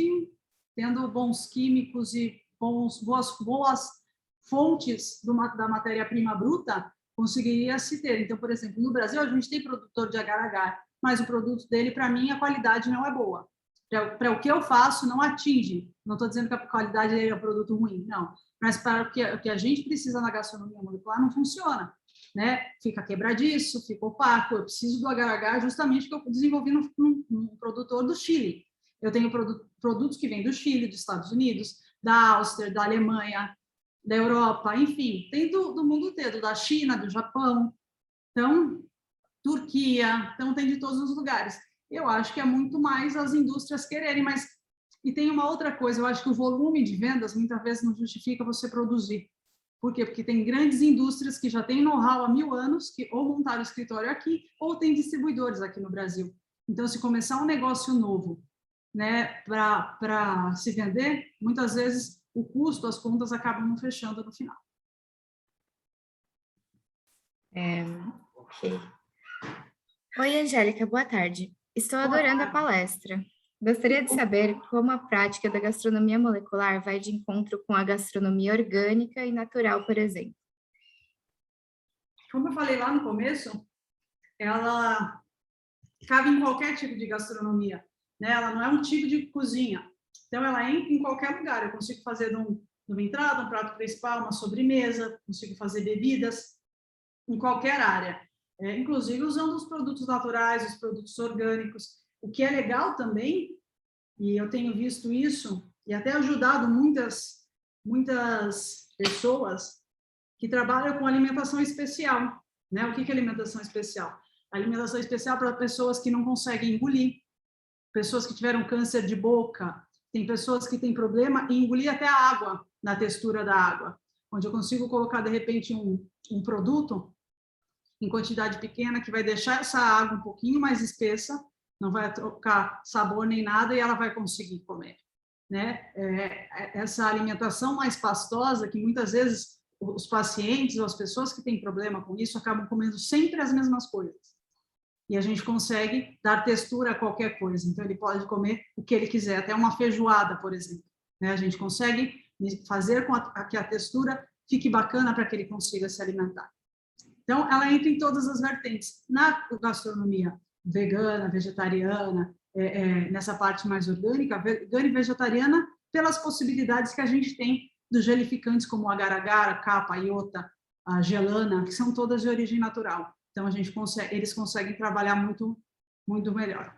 tendo bons químicos e boas fontes da matéria-prima bruta, conseguiria se ter. Então, por exemplo, no Brasil, a gente tem produtor de agar-agar, mas o produto dele, para mim, a qualidade não é boa. Para o que eu faço, não atinge. Não estou dizendo que a qualidade dele é um produto ruim, não. Mas para o que a gente precisa na gastronomia molecular, não funciona. Né? Fica quebradiço, fica opaco. Eu preciso do agar-agar justamente que eu desenvolvi num produtor do Chile. Eu tenho produtos que vêm do Chile, dos Estados Unidos, da Áustria, da Alemanha, da Europa, enfim, tem do mundo inteiro, da China, do Japão, então, Turquia, então tem de todos os lugares. Eu acho que é muito mais as indústrias quererem, mas... E tem uma outra coisa, eu acho que o volume de vendas muitas vezes não justifica você produzir. Por quê? Porque tem grandes indústrias que já têm know-how há 1000 anos, que ou montaram escritório aqui, ou tem distribuidores aqui no Brasil. Então, se começar um negócio novo, né, para se vender, muitas vezes o custo, as contas acabam não fechando no final. Ok. Oi, Angélica, boa tarde. Estou adorando a palestra. Gostaria de saber como a prática da gastronomia molecular vai de encontro com a gastronomia orgânica e natural, por exemplo. Como eu falei lá no começo, ela cabe em qualquer tipo de gastronomia, né? Ela não é um tipo de cozinha. Então, ela entra em qualquer lugar. Eu consigo fazer de uma entrada, um prato principal, uma sobremesa, consigo fazer bebidas em qualquer área. Inclusive usando os produtos naturais, os produtos orgânicos. O que é legal também, e eu tenho visto isso, e até ajudado muitas pessoas que trabalham com alimentação especial. Né? O que é alimentação especial? Alimentação especial para pessoas que não conseguem engolir, pessoas que tiveram câncer de boca, tem pessoas que têm problema em engolir até a água, na textura da água, onde eu consigo colocar, de repente, um produto em quantidade pequena que vai deixar essa água um pouquinho mais espessa, não vai trocar sabor nem nada e ela vai conseguir comer. Né? Essa alimentação mais pastosa, que muitas vezes os pacientes ou as pessoas que têm problema com isso acabam comendo sempre as mesmas coisas. E a gente consegue dar textura a qualquer coisa. Então, ele pode comer o que ele quiser, até uma feijoada, por exemplo. Né? A gente consegue fazer com que a textura fique bacana para que ele consiga se alimentar. Então, ela entra em todas as vertentes. Na gastronomia vegana, vegetariana, nessa parte mais orgânica, vegana e vegetariana, pelas possibilidades que a gente tem dos gelificantes como o agar-agar, a capa, a iota, a gelana, que são todas de origem natural. Então, eles conseguem trabalhar muito, muito melhor.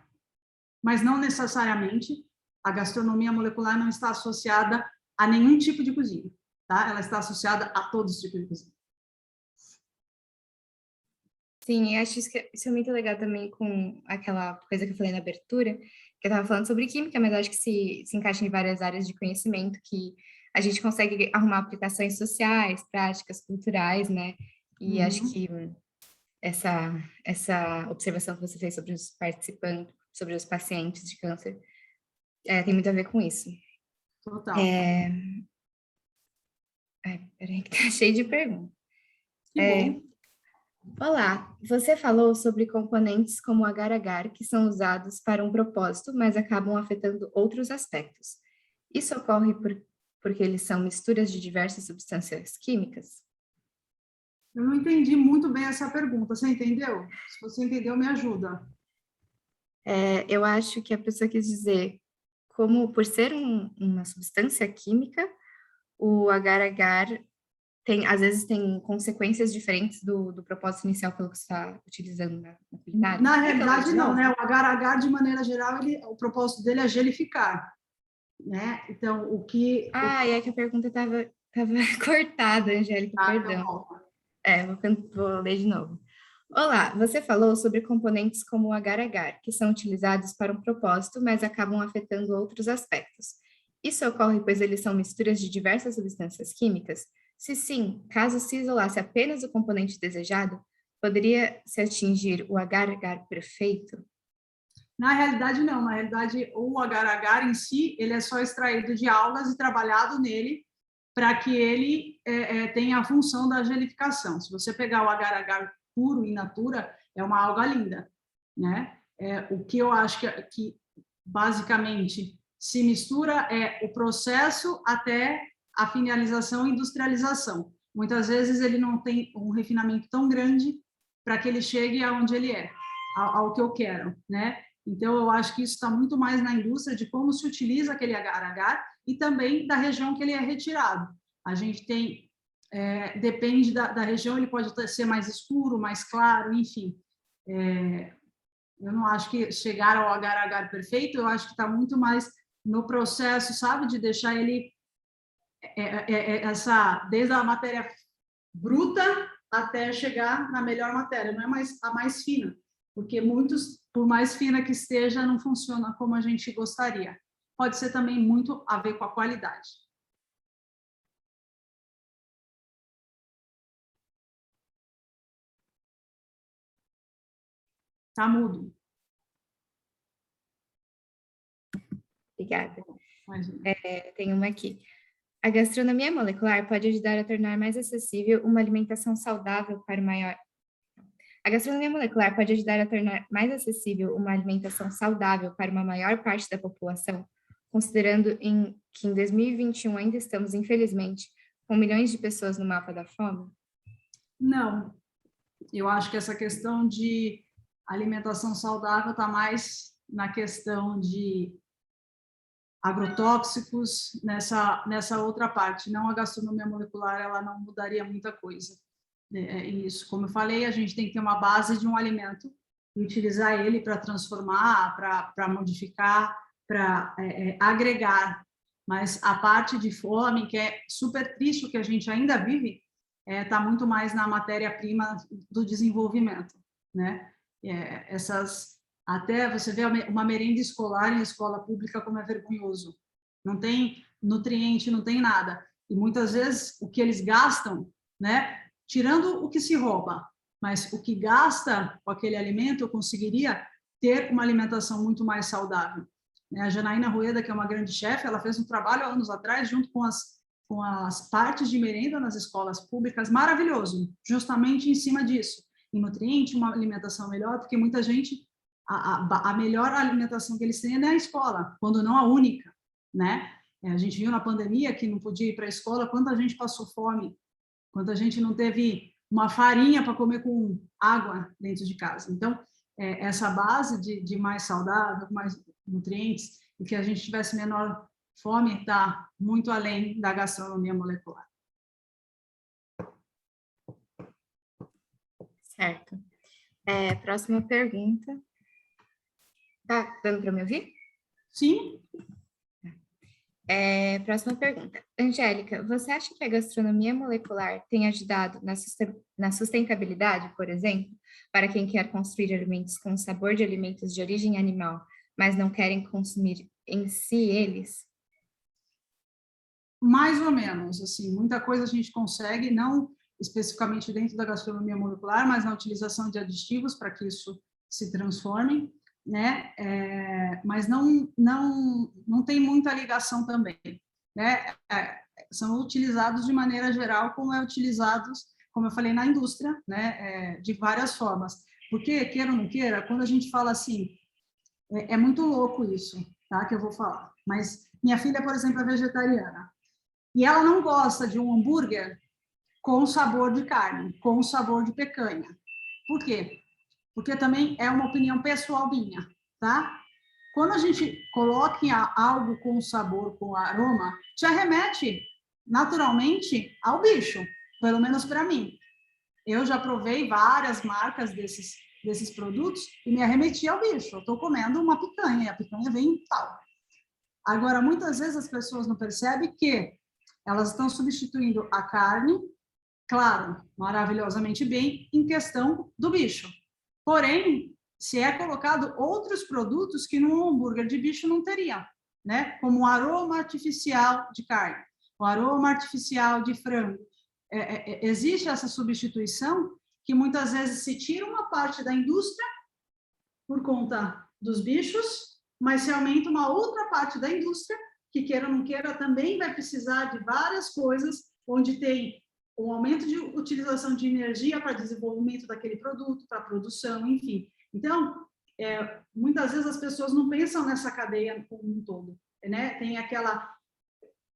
Mas não necessariamente a gastronomia molecular não está associada a nenhum tipo de cozinha, tá? Ela está associada a todos os tipos de cozinha. Sim, acho isso é muito legal também com aquela coisa que eu falei na abertura, que eu estava falando sobre química, mas acho que se encaixa em várias áreas de conhecimento, que a gente consegue arrumar aplicações sociais, práticas, culturais, né? E acho que essa observação que você fez sobre os participantes, sobre os pacientes de câncer, tem muito a ver com isso. Total. Peraí, que tá cheio de perguntas. Que bom. Olá, você falou sobre componentes como agar-agar que são usados para um propósito, mas acabam afetando outros aspectos. Isso ocorre porque eles são misturas de diversas substâncias químicas? Eu não entendi muito bem essa pergunta. Você entendeu? Se você entendeu, me ajuda. Eu acho que a pessoa quis dizer como, por ser uma substância química, o agar-agar às vezes tem consequências diferentes do propósito inicial pelo que você está utilizando na culinária. Na realidade, não, né? O agar-agar, de maneira geral, o propósito dele é gelificar, né? Então, e é que a pergunta estava... Tava cortada, Angélica, Tá, então, perdão. volta. Vou ler de novo. Olá, você falou sobre componentes como o agar-agar, que são utilizados para um propósito, mas acabam afetando outros aspectos. Isso ocorre pois eles são misturas de diversas substâncias químicas? Se sim, caso se isolasse apenas o componente desejado, poderia se atingir o agar-agar perfeito? Na realidade, não. Na realidade, o agar-agar em si, ele é só extraído de algas e trabalhado nele para que ele tenha a função da gelificação. Se você pegar o agar-agar puro, in natura, é uma alga linda, né? O que eu acho que basicamente se mistura é o processo até a finalização e industrialização. Muitas vezes ele não tem um refinamento tão grande para que ele chegue aonde ele é, ao que eu quero, né? Então, eu acho que isso está muito mais na indústria de como se utiliza aquele agar-agar e também da região que ele é retirado. A gente tem, depende da região, ele pode ser mais escuro, mais claro, enfim. Eu não acho que chegar ao agar-agar perfeito, eu acho que está muito mais no processo, sabe, de deixar ele, desde a matéria bruta até chegar na melhor matéria, não é mais a mais fina, porque muitos, por mais fina que esteja, não funciona como a gente gostaria. Pode ser também muito a ver com a qualidade. Tá mudo. Obrigada. Imagina. Tem uma aqui. A gastronomia molecular pode ajudar a tornar mais acessível uma alimentação saudável para o maior. A gastronomia molecular pode ajudar a tornar mais acessível uma alimentação saudável para uma maior parte da população, considerando que em 2021 ainda estamos, infelizmente, com milhões de pessoas no mapa da fome? Não, eu acho que essa questão de alimentação saudável está mais na questão de agrotóxicos, nessa outra parte. Não, a gastronomia molecular, ela não mudaria muita coisa. Isso, como eu falei, a gente tem que ter uma base de um alimento e utilizar ele para transformar, para modificar, para agregar. Mas a parte de fome, que é super triste o que a gente ainda vive, está muito mais na matéria-prima do desenvolvimento, né? Até você vê uma merenda escolar em escola pública como é vergonhoso. Não tem nutriente, não tem nada. E muitas vezes o que eles gastam, né? Tirando o que se rouba, mas o que gasta com aquele alimento, eu conseguiria ter uma alimentação muito mais saudável. A Janaína Rueda, que é uma grande chefe, ela fez um trabalho há anos atrás, junto com as partes de merenda nas escolas públicas, maravilhoso, justamente em cima disso. Em nutriente, uma alimentação melhor, porque muita gente, a melhor alimentação que eles têm é na escola, quando não a única, né? A gente viu na pandemia que não podia ir para a escola, quanta gente passou fome, quanta gente não teve uma farinha para comer com água dentro de casa. Então, essa base de mais saudável, mais nutrientes, e que a gente tivesse menor fome, está muito além da gastronomia molecular. Certo. Próxima pergunta. Tá dando para me ouvir? Sim. Próxima pergunta. Angélica, você acha que a gastronomia molecular tem ajudado na sustentabilidade, por exemplo, para quem quer construir alimentos com sabor de alimentos de origem animal, mas não querem consumir em si eles? Mais ou menos, assim, muita coisa a gente consegue, não especificamente dentro da gastronomia molecular, mas na utilização de aditivos para que isso se transforme, né? Mas não tem muita ligação também, né? São utilizados de maneira geral, como utilizados, como eu falei, na indústria, né? De várias formas. Porque, queira ou não queira, quando a gente fala assim, é muito louco isso, tá? Que eu vou falar. Mas minha filha, por exemplo, é vegetariana. E ela não gosta de um hambúrguer com sabor de carne, com sabor de picanha. Por quê? Porque também é uma opinião pessoal minha, tá? Quando a gente coloca algo com sabor, com aroma, te arremete naturalmente ao bicho, pelo menos para mim. Eu já provei várias marcas desses produtos e me arremeti ao bicho. Eu estou comendo uma picanha e a picanha vem tal. Agora, muitas vezes as pessoas não percebem que Elas estão substituindo a carne, claro, maravilhosamente bem, em questão do bicho. Porém, se é colocado outros produtos que no hambúrguer de bicho não teriam, né? Como o aroma artificial de carne, o aroma artificial de frango. Existe essa substituição que muitas vezes se tira uma parte da indústria por conta dos bichos, mas se aumenta uma outra parte da indústria que, queira ou não queira, também vai precisar de várias coisas, onde tem um aumento de utilização de energia para desenvolvimento daquele produto, para produção, enfim. Então, muitas vezes as pessoas não pensam nessa cadeia como um todo, né? Tem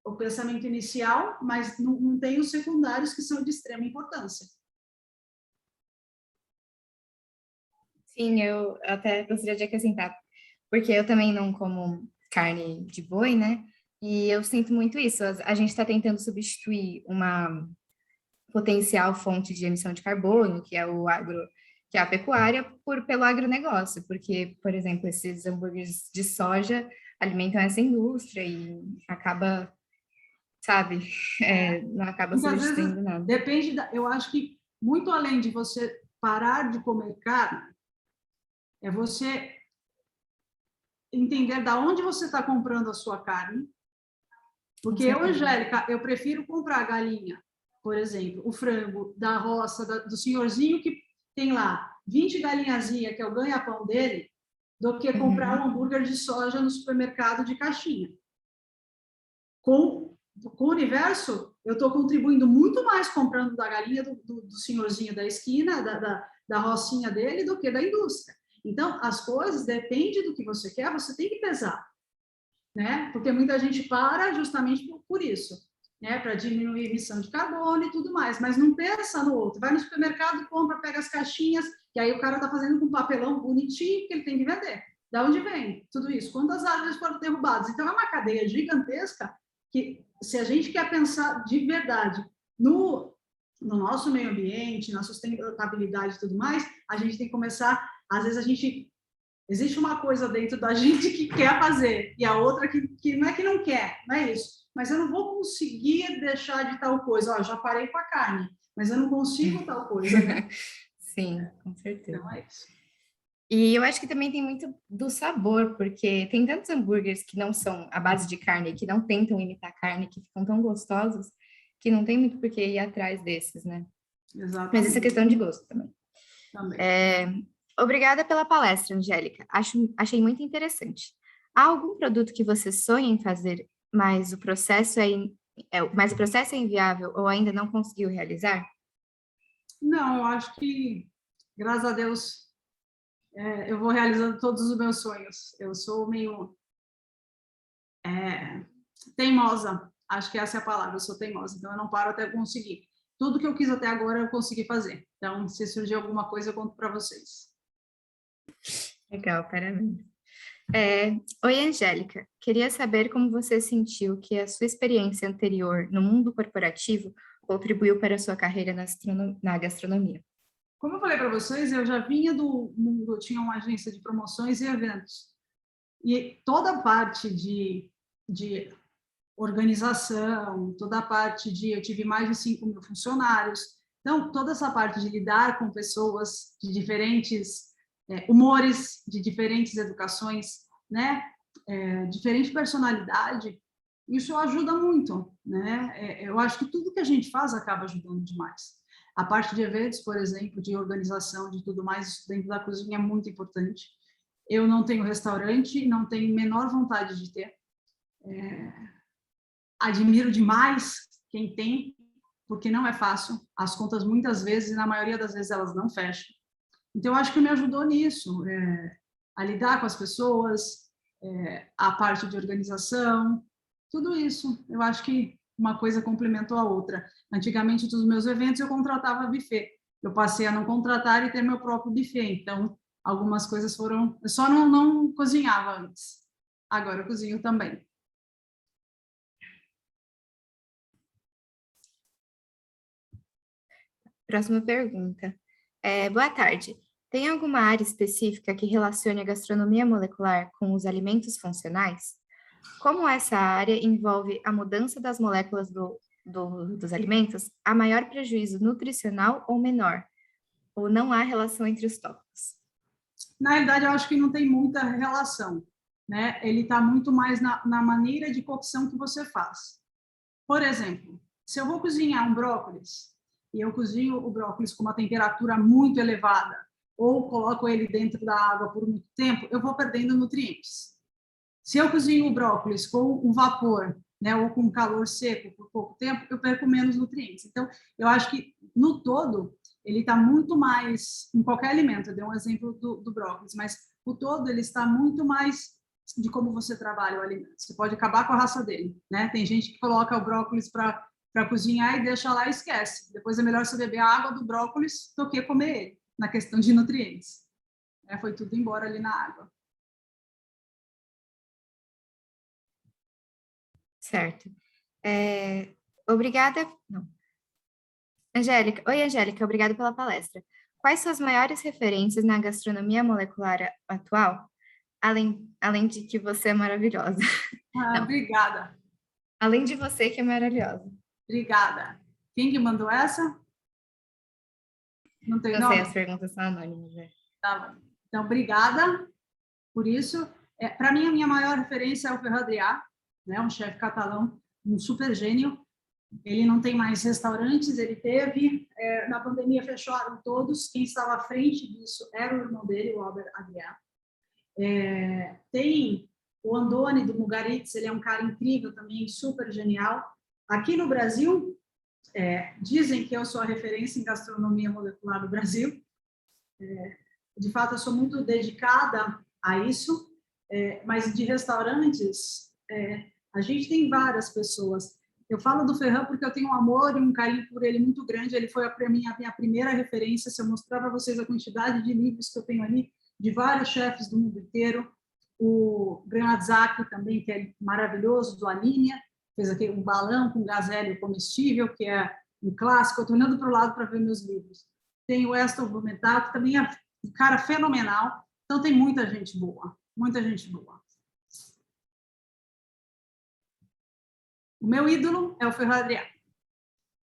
o pensamento inicial, mas não tem os secundários que são de extrema importância. Sim, eu até gostaria de acrescentar, porque eu também não como carne de boi, né? E eu sinto muito isso. A gente está tentando substituir uma potencial fonte de emissão de carbono, que é que é a pecuária, pelo agronegócio, porque, por exemplo, esses hambúrgueres de soja alimentam essa indústria e acaba, sabe, não acaba Muitas vezes substituindo nada. depende eu acho que muito além de você parar de comer carne, é você entender da onde você está comprando a sua carne. Porque eu, Angélica, eu prefiro comprar galinha, por exemplo, o frango da roça, do senhorzinho que tem lá 20 galinhazinhas, que é o ganha-pão dele, do que comprar um hambúrguer de soja no supermercado de caixinha. Com o universo, eu estou contribuindo muito mais comprando da galinha do senhorzinho da esquina, da rocinha dele, do que da indústria. Então, as coisas dependem do que você quer, você tem que pesar, né? Porque muita gente para justamente por isso, né? Para diminuir a emissão de carbono e tudo mais, mas não pensa no outro. Vai no supermercado, compra, pega as caixinhas, e aí o cara está fazendo com um papelão bonitinho que ele tem que vender. Da onde vem tudo isso? Quantas árvores foram derrubadas? Então, é uma cadeia gigantesca que, se a gente quer pensar de verdade no nosso meio ambiente, na sustentabilidade e tudo mais, a gente tem que começar, às vezes existe uma coisa dentro da gente que quer fazer e a outra que não é que não quer, não é isso, mas eu não vou conseguir deixar de tal coisa, ó, já parei com a carne, mas eu não consigo tal coisa, né? Sim, com certeza. Então é isso. E eu acho que também tem muito do sabor, porque tem tantos hambúrgueres que não são à base de carne, que não tentam imitar carne, que ficam tão gostosos, que não tem muito por que ir atrás desses, né? Exatamente. Mas isso é questão de gosto também. Também. Obrigada pela palestra, Angélica. Achei muito interessante. Há algum produto que você sonha em fazer, mas o processo mas o processo é inviável ou ainda não conseguiu realizar? Não, eu acho que, graças a Deus, eu vou realizando todos os meus sonhos. Eu sou meio teimosa, acho que essa é a palavra, eu sou teimosa, então eu não paro até conseguir. Tudo que eu quis até agora eu consegui fazer. Então, se surgir alguma coisa, eu conto para vocês. Legal, parabéns. Oi, Angélica. Queria saber como você sentiu que a sua experiência anterior no mundo corporativo contribuiu para a sua carreira na gastronomia. Como eu falei para vocês, eu já vinha do mundo, eu tinha uma agência de promoções e eventos. E toda a parte de organização, toda a parte eu tive mais de 5.000 funcionários, então toda essa parte de lidar com pessoas de diferentes humores, de diferentes educações, né, diferente personalidade, isso ajuda muito, né? Eu acho que tudo que a gente faz acaba ajudando demais. A parte de eventos, por exemplo, de organização, de tudo mais, isso dentro da cozinha é muito importante. Eu não tenho restaurante, não tenho menor vontade de ter. Admiro demais quem tem, porque não é fácil. As contas, muitas vezes, e na maioria das vezes, elas não fecham. Então, eu acho que me ajudou nisso, a lidar com as pessoas, a parte de organização, tudo isso. Eu acho que uma coisa complementou a outra. Antigamente, dos meus eventos, eu contratava buffet. Eu passei a não contratar e ter meu próprio buffet. Então, algumas coisas foram... Eu só não cozinhava antes. Agora eu cozinho também. Próxima pergunta. Boa tarde. Tem alguma área específica que relacione a gastronomia molecular com os alimentos funcionais? Como essa área envolve a mudança das moléculas dos alimentos, há maior prejuízo nutricional ou menor? Ou não há relação entre os tópicos? Na realidade, eu acho que não tem muita relação, né? Ele está muito mais na maneira de cocção que você faz. Por exemplo, se eu vou cozinhar um brócolis e eu cozinho o brócolis com uma temperatura muito elevada ou coloco ele dentro da água por muito tempo, eu vou perdendo nutrientes. Se eu cozinho o brócolis com um vapor, né, ou com calor seco por pouco tempo, eu perco menos nutrientes. Então, eu acho que, no todo, ele está muito mais, em qualquer alimento, eu dei um exemplo do brócolis, mas o todo, ele está muito mais de como você trabalha o alimento. Você pode acabar com a raça dele, né? Tem gente que coloca o brócolis para cozinhar e deixa lá e esquece. Depois é melhor você beber a água do brócolis do que comer ele, na questão de nutrientes. Foi tudo embora ali na água. Certo. Obrigada. Não. Angélica. Oi, Angélica, obrigada pela palestra. Quais suas maiores referências na gastronomia molecular atual? Além de que você é maravilhosa. Não. Obrigada. Além de você, que é maravilhosa. Obrigada. Quem que mandou essa? Não tem Eu nome? sei, as perguntas são anônimas. Tá. Então, obrigada por isso. Para mim, a minha maior referência é o Ferran Adrià, né? Um chefe catalão, um super gênio. Ele não tem mais restaurantes, ele teve. Na pandemia, fecharam todos. Quem estava à frente disso era o irmão dele, o Albert Adrià. Tem o Andoni, do Mugaritz, ele é um cara incrível também, super genial. Aqui no Brasil, dizem que eu sou a referência em gastronomia molecular do Brasil. De fato, eu sou muito dedicada a isso, mas de restaurantes, a gente tem várias pessoas. Eu falo do Ferran porque eu tenho um amor e um carinho por ele muito grande. Ele foi a minha primeira referência. Se eu mostrar para vocês a quantidade de livros que eu tenho ali, de vários chefes do mundo inteiro, o Granadzaki também, que é maravilhoso, do Alinea, fez aqui um balão com gás hélio comestível, que é um clássico. Eu estou olhando para o lado para ver meus livros. Tem o Aston Vomentato, também é um cara fenomenal. Então, tem muita gente boa, muita gente boa. O meu ídolo é o Ferran Adrià,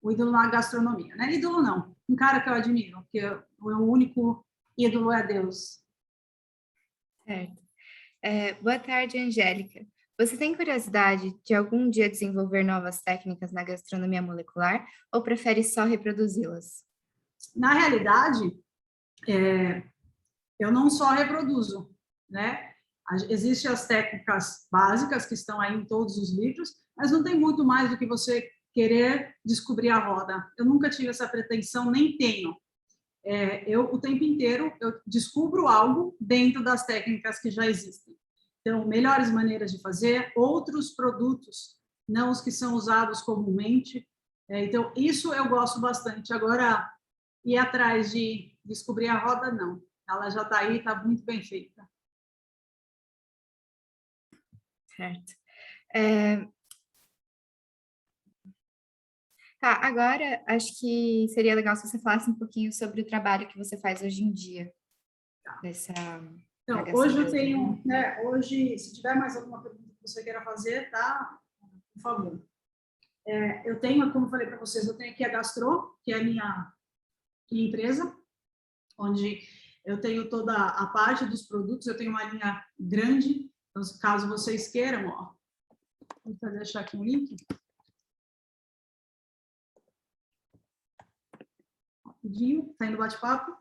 o ídolo na gastronomia. Não é ídolo, não. Um cara que eu admiro, porque o meu único ídolo é Deus. Certo. Boa tarde, Angélica. Você tem curiosidade de algum dia desenvolver novas técnicas na gastronomia molecular ou prefere só reproduzi-las? Na realidade, eu não só reproduzo, né? Existem as técnicas básicas que estão aí em todos os livros, mas não tem muito mais do que você querer descobrir a roda. Eu nunca tive essa pretensão, nem tenho. Eu, o tempo inteiro, eu descubro algo dentro das técnicas que já existem. Então, melhores maneiras de fazer, outros produtos, não os que são usados comumente. Então, isso eu gosto bastante. Agora, ir atrás de descobrir a roda, não. Ela já está aí, está muito bem feita. Certo. Tá, agora acho que seria legal se você falasse um pouquinho sobre o trabalho que você faz hoje em dia. Tá. Dessa Então, hoje eu tenho, né, hoje, se tiver mais alguma pergunta que você queira fazer, tá? Por favor. Eu tenho, como eu falei para vocês, eu tenho aqui a Gastro, que é a minha empresa, onde eu tenho toda a parte dos produtos, eu tenho uma linha grande, então, caso vocês queiram, ó, vou deixar aqui um link. Rapidinho, tá indo bate-papo,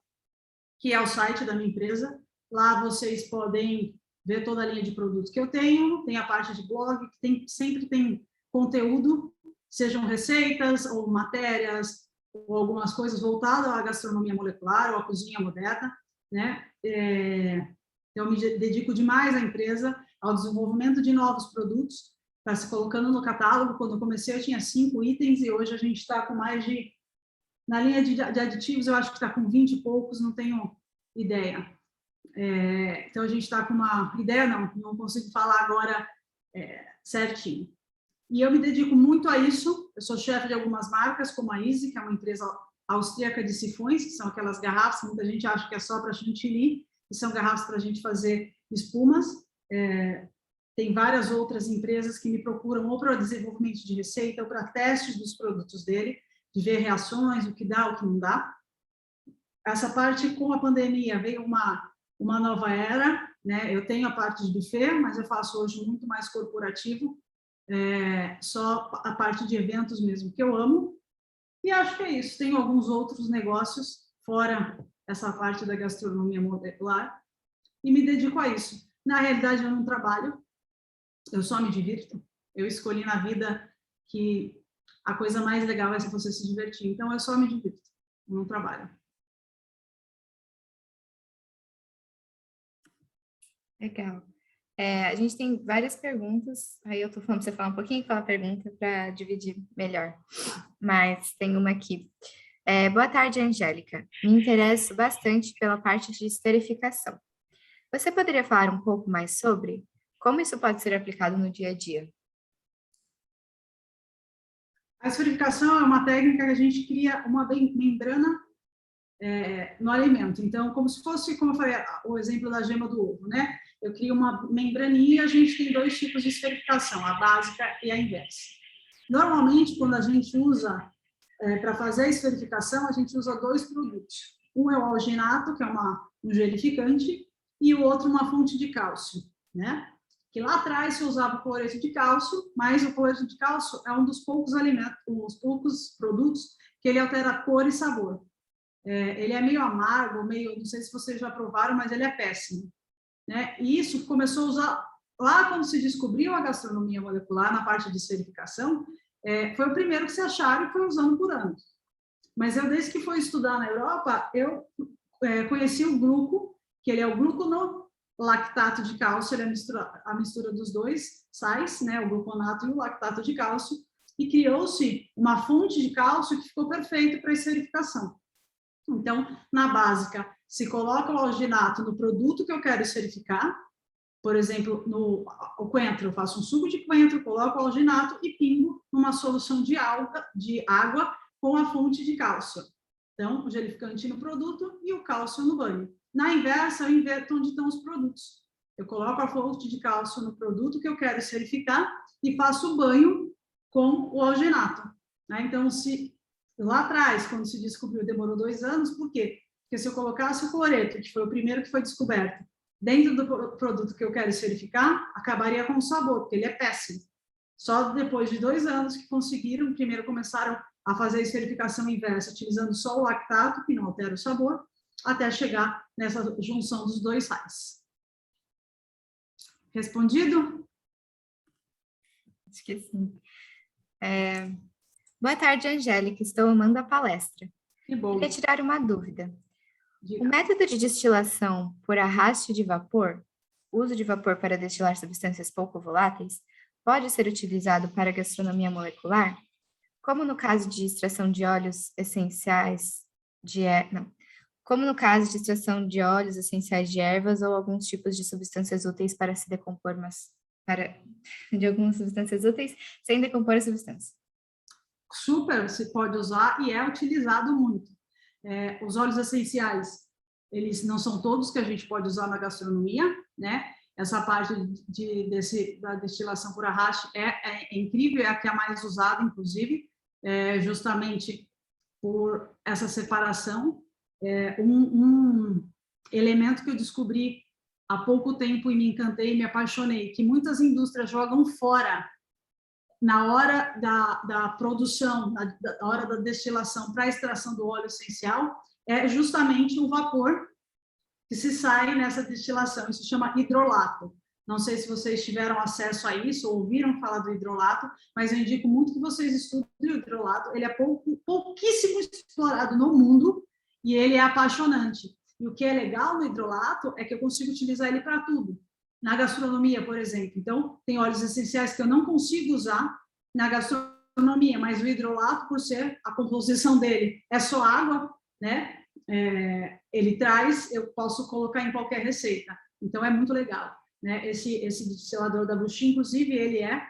que é o site da minha empresa. Lá vocês podem ver toda a linha de produtos que eu tenho, tem a parte de blog, que sempre tem conteúdo, sejam receitas ou matérias, ou algumas coisas voltadas à gastronomia molecular ou à cozinha moderna, né? Eu me dedico demais à empresa, ao desenvolvimento de novos produtos, está se colocando no catálogo. Quando eu comecei, eu tinha 5 itens e hoje a gente está com mais de... Na linha de aditivos, eu acho que está com 20 e poucos, não tenho ideia. Então, a gente está com uma ideia, não consigo falar agora certinho. E eu me dedico muito a isso. Eu sou chefe de algumas marcas, como a Easy, que é uma empresa austríaca de sifões, que são aquelas garrafas, muita gente acha que é só para chantilly, que são garrafas para a gente fazer espumas. tem várias outras empresas que me procuram ou para desenvolvimento de receita ou para testes dos produtos dele, de ver reações, o que dá, o que não dá. Essa parte, com a pandemia, veio uma nova era, né? Eu tenho a parte de buffet, mas eu faço hoje muito mais corporativo, só a parte de eventos mesmo, que eu amo. E acho que é isso. Tenho alguns outros negócios, fora essa parte da gastronomia molecular, e me dedico a isso. Na realidade, eu não trabalho, eu só me divirto. Eu escolhi na vida que a coisa mais legal é se você se divertir. Então, eu só me divirto, eu não trabalho. Legal. A gente tem várias perguntas, aí eu tô falando para você falar um pouquinho e falar a pergunta para dividir melhor. Mas tem uma aqui. Boa tarde, Angélica. Me interesso bastante pela parte de esterificação. Você poderia falar um pouco mais sobre como isso pode ser aplicado no dia a dia? A esferificação é uma técnica que a gente cria uma membrana no alimento. Então, como se fosse, como eu falei, o exemplo da gema do ovo, né? Eu crio uma membraninha e a gente tem dois tipos de esferificação, a básica e a inversa. Normalmente, quando a gente usa, para fazer a esferificação, a gente usa dois produtos. Um é o alginato, que é um gelificante, e o outro uma fonte de cálcio, né? Que lá atrás se usava o cloreto de cálcio, mas o cloreto de cálcio é um dos poucos alimentos, os poucos produtos que ele altera cor e sabor. Ele é meio amargo, meio, não sei se vocês já provaram, mas ele é péssimo, né? E isso começou a usar lá quando se descobriu a gastronomia molecular na parte de esferificação, foi o primeiro que se acharam e foi usando por anos. Mas eu, desde que fui estudar na Europa, eu conheci o gluco, que ele é o gluconolactato de cálcio, ele é a mistura dos dois sais, né, o gluconato e o lactato de cálcio, e criou-se uma fonte de cálcio que ficou perfeita para a esferificação. Então, na básica, se coloca o alginato no produto que eu quero esferificar, por exemplo, o coentro, eu faço um suco de coentro, coloco o alginato e pingo numa solução de água com a fonte de cálcio. Então, o gelificante no produto e o cálcio no banho. Na inversa, eu inverto onde estão os produtos. Eu coloco a fonte de cálcio no produto que eu quero esferificar e faço o banho com o alginato. Né? Então, se lá atrás, quando se descobriu, demorou 2 anos, por quê? Porque se eu colocasse o cloreto, que foi o primeiro que foi descoberto, dentro do produto que eu quero esferificar, acabaria com o sabor, porque ele é péssimo. Só depois de 2 anos que conseguiram, primeiro começaram a fazer a esferificação inversa, utilizando só o lactato, que não altera o sabor, até chegar nessa junção dos dois sais. Respondido? Acho que sim. Boa tarde, Angélica. Estou amando a palestra. Que bom. Queria tirar uma dúvida. Diga. O método de destilação por arraste de vapor, uso de vapor para destilar substâncias pouco voláteis, pode ser utilizado para gastronomia molecular? Como no caso de extração de óleos essenciais como no caso de extração de óleos essenciais de ervas ou alguns tipos de substâncias úteis para se decompor, de algumas substâncias úteis sem decompor a substância. Super, se pode usar e é utilizado muito. Os óleos essenciais, eles não são todos que a gente pode usar na gastronomia, né? Essa parte da destilação por arraste é incrível, é a que é a mais usada, inclusive, justamente por essa separação. Um elemento que eu descobri há pouco tempo e me encantei, me apaixonei, que muitas indústrias jogam fora na hora da produção, na hora da destilação para a extração do óleo essencial, é justamente o vapor que se sai nessa destilação. Isso se chama hidrolato. Não sei se vocês tiveram acesso a isso ou ouviram falar do hidrolato, mas eu indico muito que vocês estudem o hidrolato. Ele é pouquíssimo explorado no mundo e ele é apaixonante. E o que é legal no hidrolato é que eu consigo utilizar ele para tudo. Na gastronomia, por exemplo. Então, tem óleos essenciais que eu não consigo usar na gastronomia, mas o hidrolato, por ser a composição dele é só água, né? Ele traz, eu posso colocar em qualquer receita. Então, é muito legal. Né? Esse destilador da Buxi, inclusive, ele é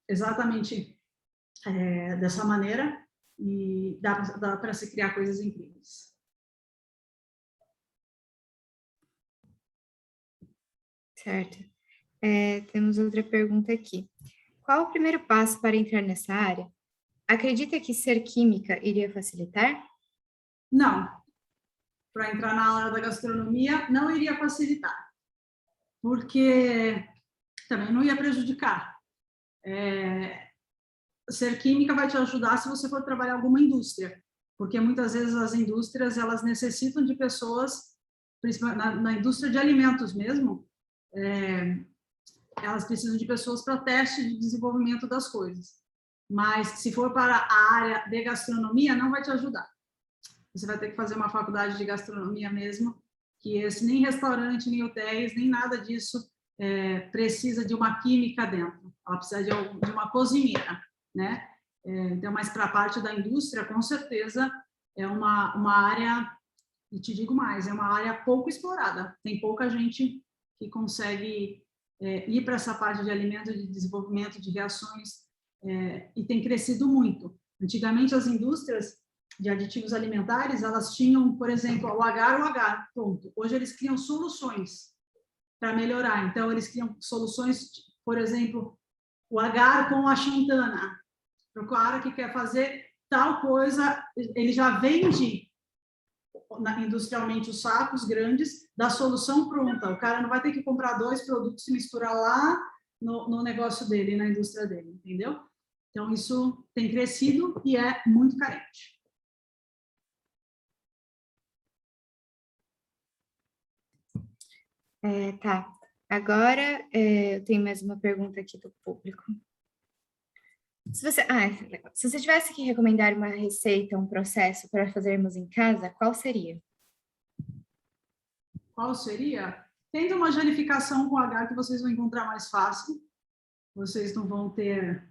exatamente dessa maneira e dá para se criar coisas incríveis. Certo. Temos outra pergunta aqui. Qual o primeiro passo para entrar nessa área? Acredita que ser química iria facilitar? Não, para entrar na área da gastronomia não iria facilitar, porque também não ia prejudicar. Ser química vai te ajudar se você for trabalhar em alguma indústria, porque muitas vezes as indústrias elas necessitam de pessoas, principalmente na indústria de alimentos mesmo, elas precisam de pessoas para teste de desenvolvimento das coisas. Mas se for para a área de gastronomia, não vai te ajudar. Você vai ter que fazer uma faculdade de gastronomia mesmo, que esse nem restaurante, nem hotéis, nem nada disso precisa de uma química dentro. Ela precisa de uma cozinheira, né? Então, mas para a parte da indústria, com certeza, é uma área, e te digo mais, é uma área pouco explorada. Tem pouca gente que consegue ir para essa parte de alimentos, de desenvolvimento de reações, e tem crescido muito. Antigamente, as indústrias de aditivos alimentares, elas tinham, por exemplo, o agar, pronto. Hoje, eles criam soluções para melhorar. Então, eles criam soluções, por exemplo, o agar com a xantana. Para o cara que quer fazer tal coisa, ele já vende industrialmente os sacos grandes da solução pronta. O cara não vai ter que comprar 2 produtos e misturar lá no negócio dele, na indústria dele, entendeu? Então, isso tem crescido e é muito carente. Tá. Agora, eu tenho mais uma pergunta aqui do público. Se você tivesse que recomendar uma receita, um processo para fazermos em casa, qual seria? Qual seria? Tendo uma gelificação com H que vocês vão encontrar mais fácil. Vocês não vão ter...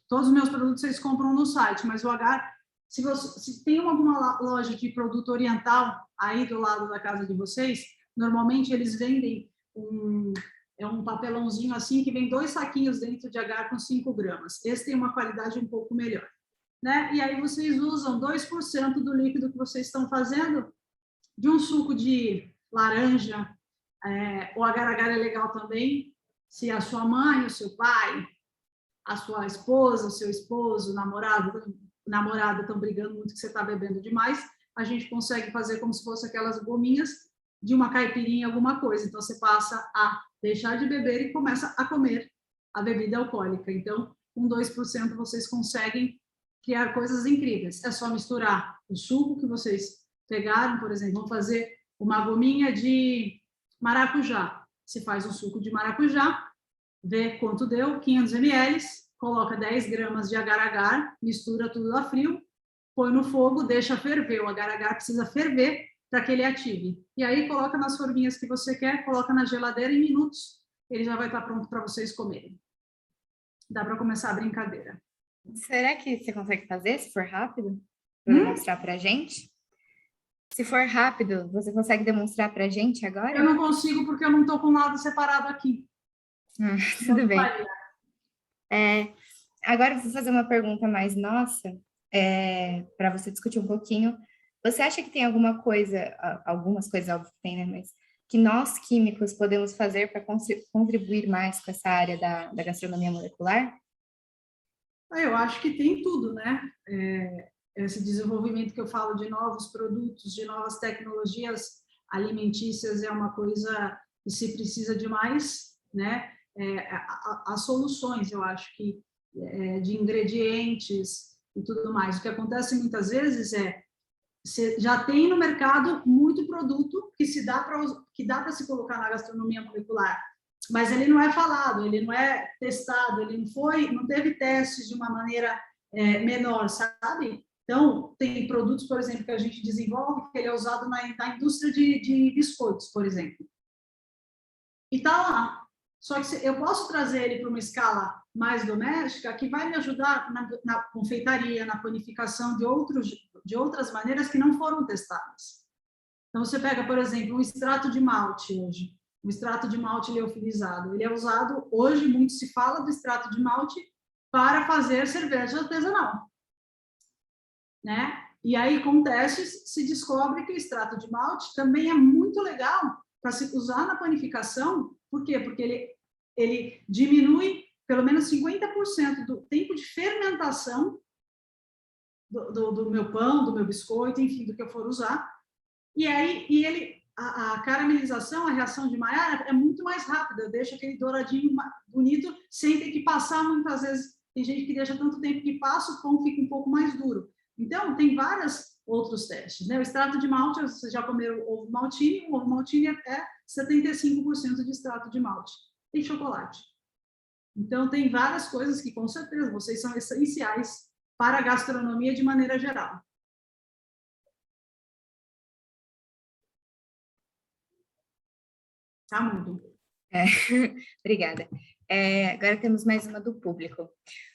Todos os meus produtos vocês compram no site, mas o H, se tem alguma loja de produto oriental aí do lado da casa de vocês, normalmente eles vendem um papelãozinho assim, que vem 2 saquinhos dentro de H com 5 gramas. Esse tem uma qualidade um pouco melhor, né? E aí vocês usam 2% do líquido que vocês estão fazendo de um suco de laranja. O agar-agar é legal também, se a sua mãe, o seu pai, a sua esposa, o seu esposo, o namorado estão brigando muito que você está bebendo demais, a gente consegue fazer como se fosse aquelas gominhas de uma caipirinha, alguma coisa. Então, você passa a deixar de beber e começa a comer a bebida alcoólica. Então, com 2% vocês conseguem criar coisas incríveis. É só misturar o suco que vocês pegaram, por exemplo, vamos fazer uma gominha de maracujá. Você faz um suco de maracujá, vê quanto deu, 500 ml, coloca 10 gramas de agar-agar, mistura tudo a frio, põe no fogo, deixa ferver. O agar-agar precisa ferver para que ele ative. E aí coloca nas forminhas que você quer, coloca na geladeira em minutos, ele já vai estar pronto para vocês comerem. Dá para começar a brincadeira. Será que você consegue fazer, se for rápido, para demonstrar para a gente? Se for rápido, você consegue demonstrar para a gente agora? Eu não consigo porque eu não estou com nada separado aqui. Tudo bem. Agora eu vou fazer uma pergunta mais nossa, para você discutir um pouquinho. Você acha que tem algumas coisas, óbvio que tem, né? Mas que nós, químicos, podemos fazer para contribuir mais com essa área da gastronomia molecular? Eu acho que tem tudo, né? Esse desenvolvimento que eu falo de novos produtos, de novas tecnologias alimentícias é uma coisa que se precisa de mais, né? As soluções, eu acho que de ingredientes e tudo mais. O que acontece muitas vezes você já tem no mercado muito produto que dá para se colocar na gastronomia molecular, mas ele não é falado, ele não é testado, ele não teve testes de uma maneira menor, sabe? Então, tem produtos, por exemplo, que a gente desenvolve, que ele é usado na indústria de biscoitos, por exemplo. E tá lá. Só que eu posso trazer ele para uma escala mais doméstica, que vai me ajudar na confeitaria, na panificação de outras maneiras que não foram testadas. Então, você pega, por exemplo, um extrato de malte hoje, um extrato de malte leofilizado. Ele é usado, hoje, muito se fala do extrato de malte para fazer cerveja artesanal, né? E aí, com testes, se descobre que o extrato de malte também é muito legal para se usar na panificação. Por quê? Porque ele ele diminui pelo menos 50% do tempo de fermentação do meu pão, do meu biscoito, enfim, do que eu for usar. E aí, a caramelização, a reação de Maillard é muito mais rápida, eu deixo aquele douradinho bonito, sem ter que passar muitas vezes. Tem gente que deixa tanto tempo que passa, o pão fica um pouco mais duro. Então, tem vários outros testes, né? O extrato de malte, vocês já comeram ovo maltine, o ovo maltine é 75% de extrato de malte. Tem chocolate. Então, tem várias coisas que, com certeza, vocês são essenciais para a gastronomia de maneira geral. Tá mudo. Obrigada. Agora temos mais uma do público.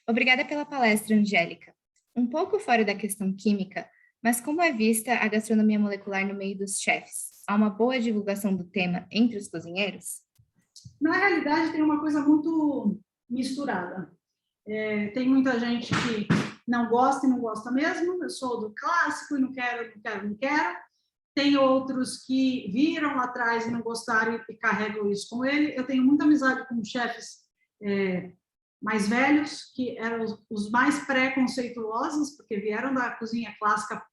Obrigada pela palestra, Angélica. Um pouco fora da questão química, mas como é vista a gastronomia molecular no meio dos chefs? Há uma boa divulgação do tema entre os cozinheiros? Na realidade, tem uma coisa muito misturada. Tem muita gente que não gosta e não gosta mesmo. Eu sou do clássico e não quero. Tem outros que viram lá atrás e não gostaram e carregam isso com ele. Eu tenho muita amizade com chefes mais velhos, que eram os mais preconceituosos, porque vieram da cozinha clássica,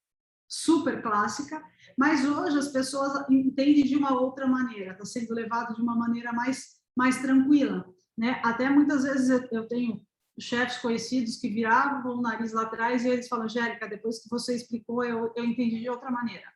super clássica, mas hoje as pessoas entendem de uma outra maneira, está sendo levado de uma maneira mais tranquila, né? Até muitas vezes eu tenho chefes conhecidos que viravam o nariz lá atrás e eles falam, Angélica, depois que você explicou, eu entendi de outra maneira.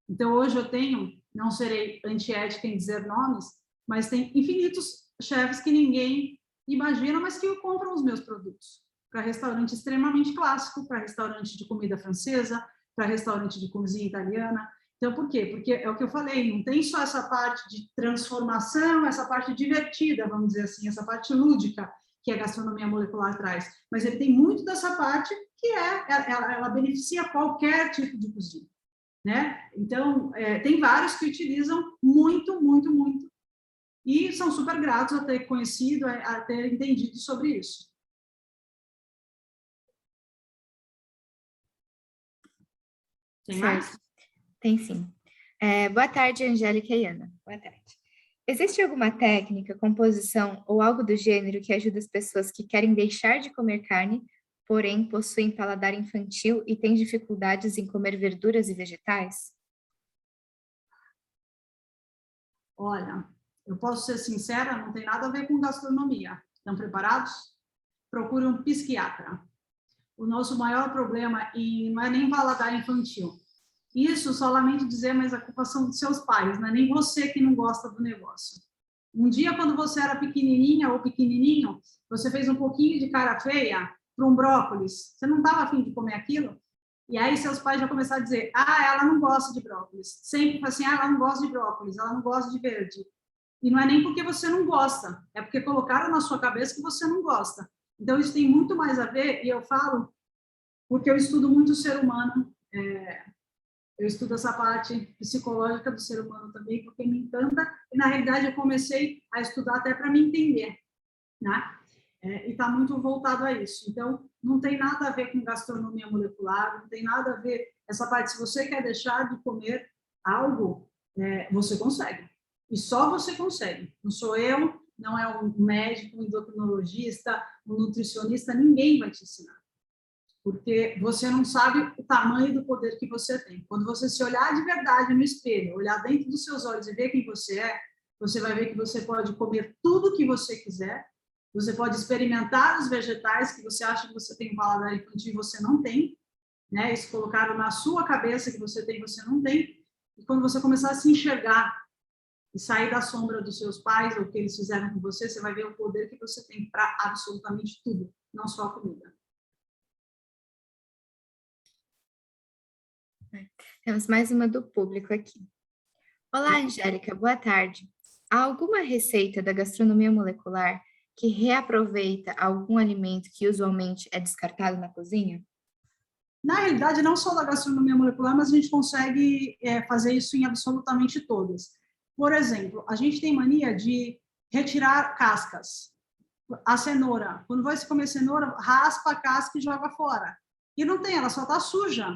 Então, hoje eu tenho, não serei antiética em dizer nomes, mas tem infinitos chefes que ninguém imagina, mas que compram os meus produtos. Para restaurante extremamente clássico, para restaurante de comida francesa, para restaurante de cozinha italiana. Então, por quê? Porque é o que eu falei, não tem só essa parte de transformação, essa parte divertida, vamos dizer assim, essa parte lúdica que a gastronomia molecular traz, mas ele tem muito dessa parte que ela beneficia qualquer tipo de cozinha, né? Então, tem vários que utilizam muito, e são super gratos a ter conhecido, a ter entendido sobre isso. Tem mais? Tem sim. Boa tarde, Angélica e Ana. Boa tarde. Existe alguma técnica, composição ou algo do gênero que ajuda as pessoas que querem deixar de comer carne, porém possuem paladar infantil e têm dificuldades em comer verduras e vegetais? Olha, eu posso ser sincera, não tem nada a ver com gastronomia. Estão preparados? Procure um psiquiatra. O nosso maior problema não é nem paladar infantil. Isso, só lamento dizer, mas a culpa são dos seus pais, não é nem você que não gosta do negócio. Um dia, quando você era pequenininha ou pequenininho, você fez um pouquinho de cara feia para um brócolis. Você não estava afim de comer aquilo? E aí seus pais já começaram a dizer, ela não gosta de brócolis. Sempre assim, ela não gosta de brócolis, ela não gosta de verde. E não é nem porque você não gosta, é porque colocaram na sua cabeça que você não gosta. Então, isso tem muito mais a ver, e eu falo porque eu estudo muito o ser humano, eu estudo essa parte psicológica do ser humano também, porque me encanta, e na realidade eu comecei a estudar até para me entender, né? E está muito voltado a isso. Então, não tem nada a ver com gastronomia molecular, não tem nada a ver essa parte. Se você quer deixar de comer algo, você consegue. E só você consegue. Não sou eu, não é um médico, um endocrinologista, um nutricionista, ninguém vai te ensinar. Porque você não sabe o tamanho do poder que você tem. Quando você se olhar de verdade no espelho, olhar dentro dos seus olhos e ver quem você é, você vai ver que você pode comer tudo que você quiser, você pode experimentar os vegetais que você acha que você tem um paladar infantil e você não tem, né? Isso colocaram na sua cabeça que você tem, você não tem. E quando você começar a se enxergar e sair da sombra dos seus pais ou o que eles fizeram com você, você vai ver o poder que você tem para absolutamente tudo, não só a comida. Temos mais uma do público aqui. Olá, Angélica, boa tarde. Há alguma receita da gastronomia molecular que reaproveita algum alimento que usualmente é descartado na cozinha? Na realidade, não só da gastronomia molecular, mas a gente consegue fazer isso em absolutamente todas. Por exemplo, a gente tem mania de retirar cascas. A cenoura, quando você comer cenoura, raspa a casca e joga fora. E não tem, ela só está suja.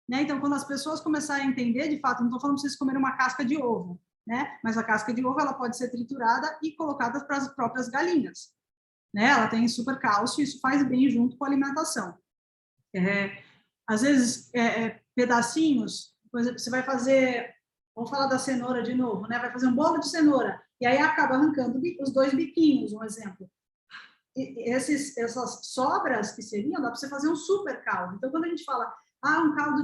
Né? Então, quando as pessoas começarem a entender, de fato, não estou falando para vocês comerem uma casca de ovo, né? Mas a casca de ovo ela pode ser triturada e colocada para as próprias galinhas, né? Ela tem super cálcio, isso faz bem junto com a alimentação. Às vezes, pedacinhos, por exemplo, você vai fazer, vamos falar da cenoura de novo, né? Vai fazer um bolo de cenoura, e aí acaba arrancando os 2 biquinhos, um exemplo. E essas sobras que seriam, dá para você fazer um super caldo. Então, quando a gente fala, um caldo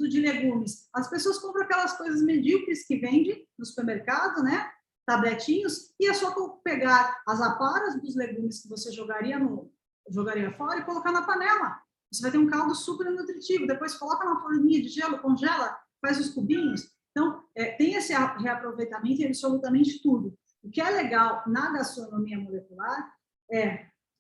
de legumes, as pessoas compram aquelas coisas medíocres que vende no supermercado, né? Tabletinhos, e é só pegar as aparas dos legumes que você jogaria fora e colocar na panela. Você vai ter um caldo super nutritivo. Depois coloca na forminha de gelo, congela, faz os cubinhos. Então, tem esse reaproveitamento em absolutamente tudo. O que é legal na gastronomia molecular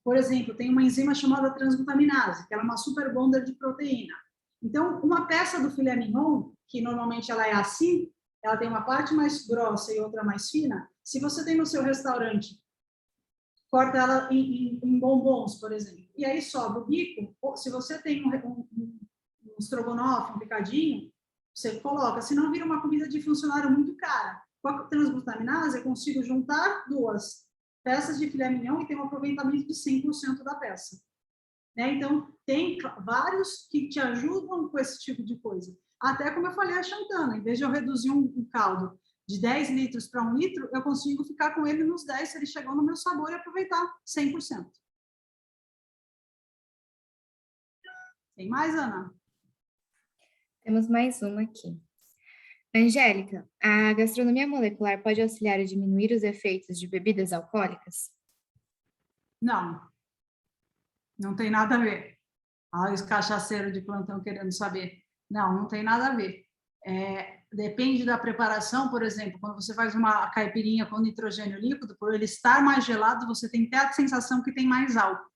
por exemplo, tem uma enzima chamada transglutaminase, que ela é uma super bonder de proteína. Então, uma peça do filé mignon, que normalmente ela é assim, ela tem uma parte mais grossa e outra mais fina, se você tem no seu restaurante, corta ela em bombons, por exemplo, e aí sobra o bico, se você tem um estrogonofe, um picadinho, você coloca, senão vira uma comida de funcionário muito cara. Com a transglutaminase, eu consigo juntar 2 peças de filé mignon e tem um aproveitamento de 100% da peça. Né? Então, tem vários que te ajudam com esse tipo de coisa. Até como eu falei a Xantana, em vez de eu reduzir um caldo de 10 litros para 1 litro, eu consigo ficar com ele nos 10 se ele chegou no meu sabor e aproveitar 100%. Tem mais, Ana? Temos mais uma aqui. Angélica, a gastronomia molecular pode auxiliar a diminuir os efeitos de bebidas alcoólicas? Não. Não tem nada a ver. Os cachaceiros de plantão querendo saber. Não tem nada a ver. Depende da preparação, por exemplo, quando você faz uma caipirinha com nitrogênio líquido, por ele estar mais gelado, você tem até a sensação que tem mais álcool.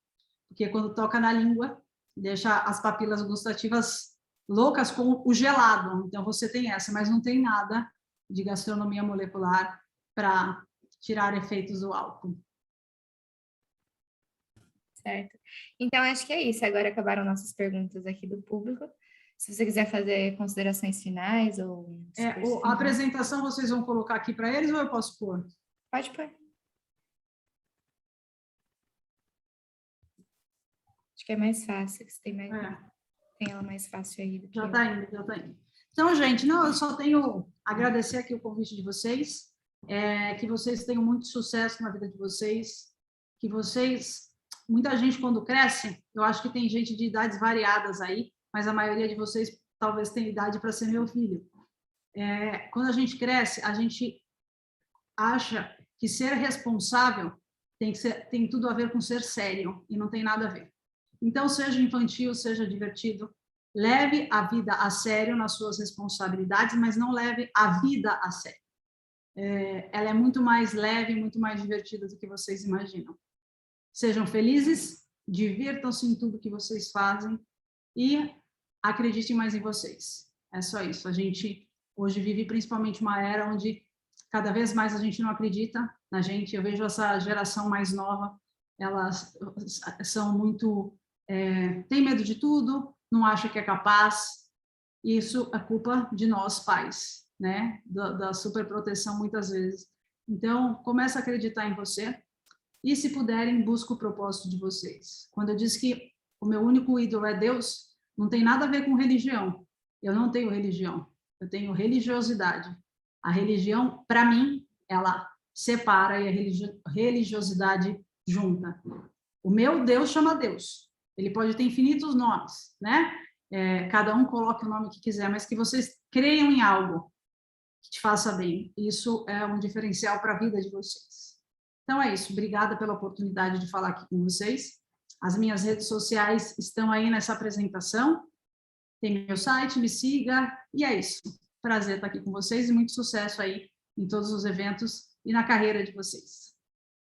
Porque quando toca na língua, deixa as papilas gustativas loucas com o gelado. Então, você tem essa, mas não tem nada de gastronomia molecular para tirar efeitos do álcool. Certo. Então, acho que é isso. Agora acabaram nossas perguntas aqui do público. Se você quiser fazer considerações finais ou... A apresentação vocês vão colocar aqui para eles ou eu posso pôr? Pode pôr. Acho que é mais fácil, que você tem ela mais fácil aí. Já está indo. Então, gente, eu só tenho a agradecer aqui o convite de vocês, que vocês tenham muito sucesso na vida de vocês, que vocês, muita gente quando cresce, eu acho que tem gente de idades variadas aí, mas a maioria de vocês talvez tenha idade para ser meu filho. Quando a gente cresce, a gente acha que ser responsável tem tudo a ver com ser sério, e não tem nada a ver. Então, seja infantil, seja divertido, leve a vida a sério nas suas responsabilidades, mas não leve a vida a sério. Ela é muito mais leve, muito mais divertida do que vocês imaginam. Sejam felizes, divirtam-se em tudo que vocês fazem e acreditem mais em vocês. É só isso. A gente hoje vive principalmente uma era onde cada vez mais a gente não acredita na gente. Eu vejo essa geração mais nova, elas são muito... tem medo de tudo, não acha que é capaz. Isso é culpa de nós, pais, né? Da superproteção, muitas vezes. Então, comece a acreditar em você e, se puderem, busque o propósito de vocês. Quando eu disse que o meu único ídolo é Deus, não tem nada a ver com religião. Eu não tenho religião, eu tenho religiosidade. A religião, para mim, ela separa e a religiosidade junta. O meu Deus chama Deus. Ele pode ter infinitos nomes, né? Cada um coloque o nome que quiser, mas que vocês creiam em algo que te faça bem. Isso é um diferencial para a vida de vocês. Então é isso. Obrigada pela oportunidade de falar aqui com vocês. As minhas redes sociais estão aí nessa apresentação. Tem meu site, me siga. E é isso. Prazer estar aqui com vocês e muito sucesso aí em todos os eventos e na carreira de vocês.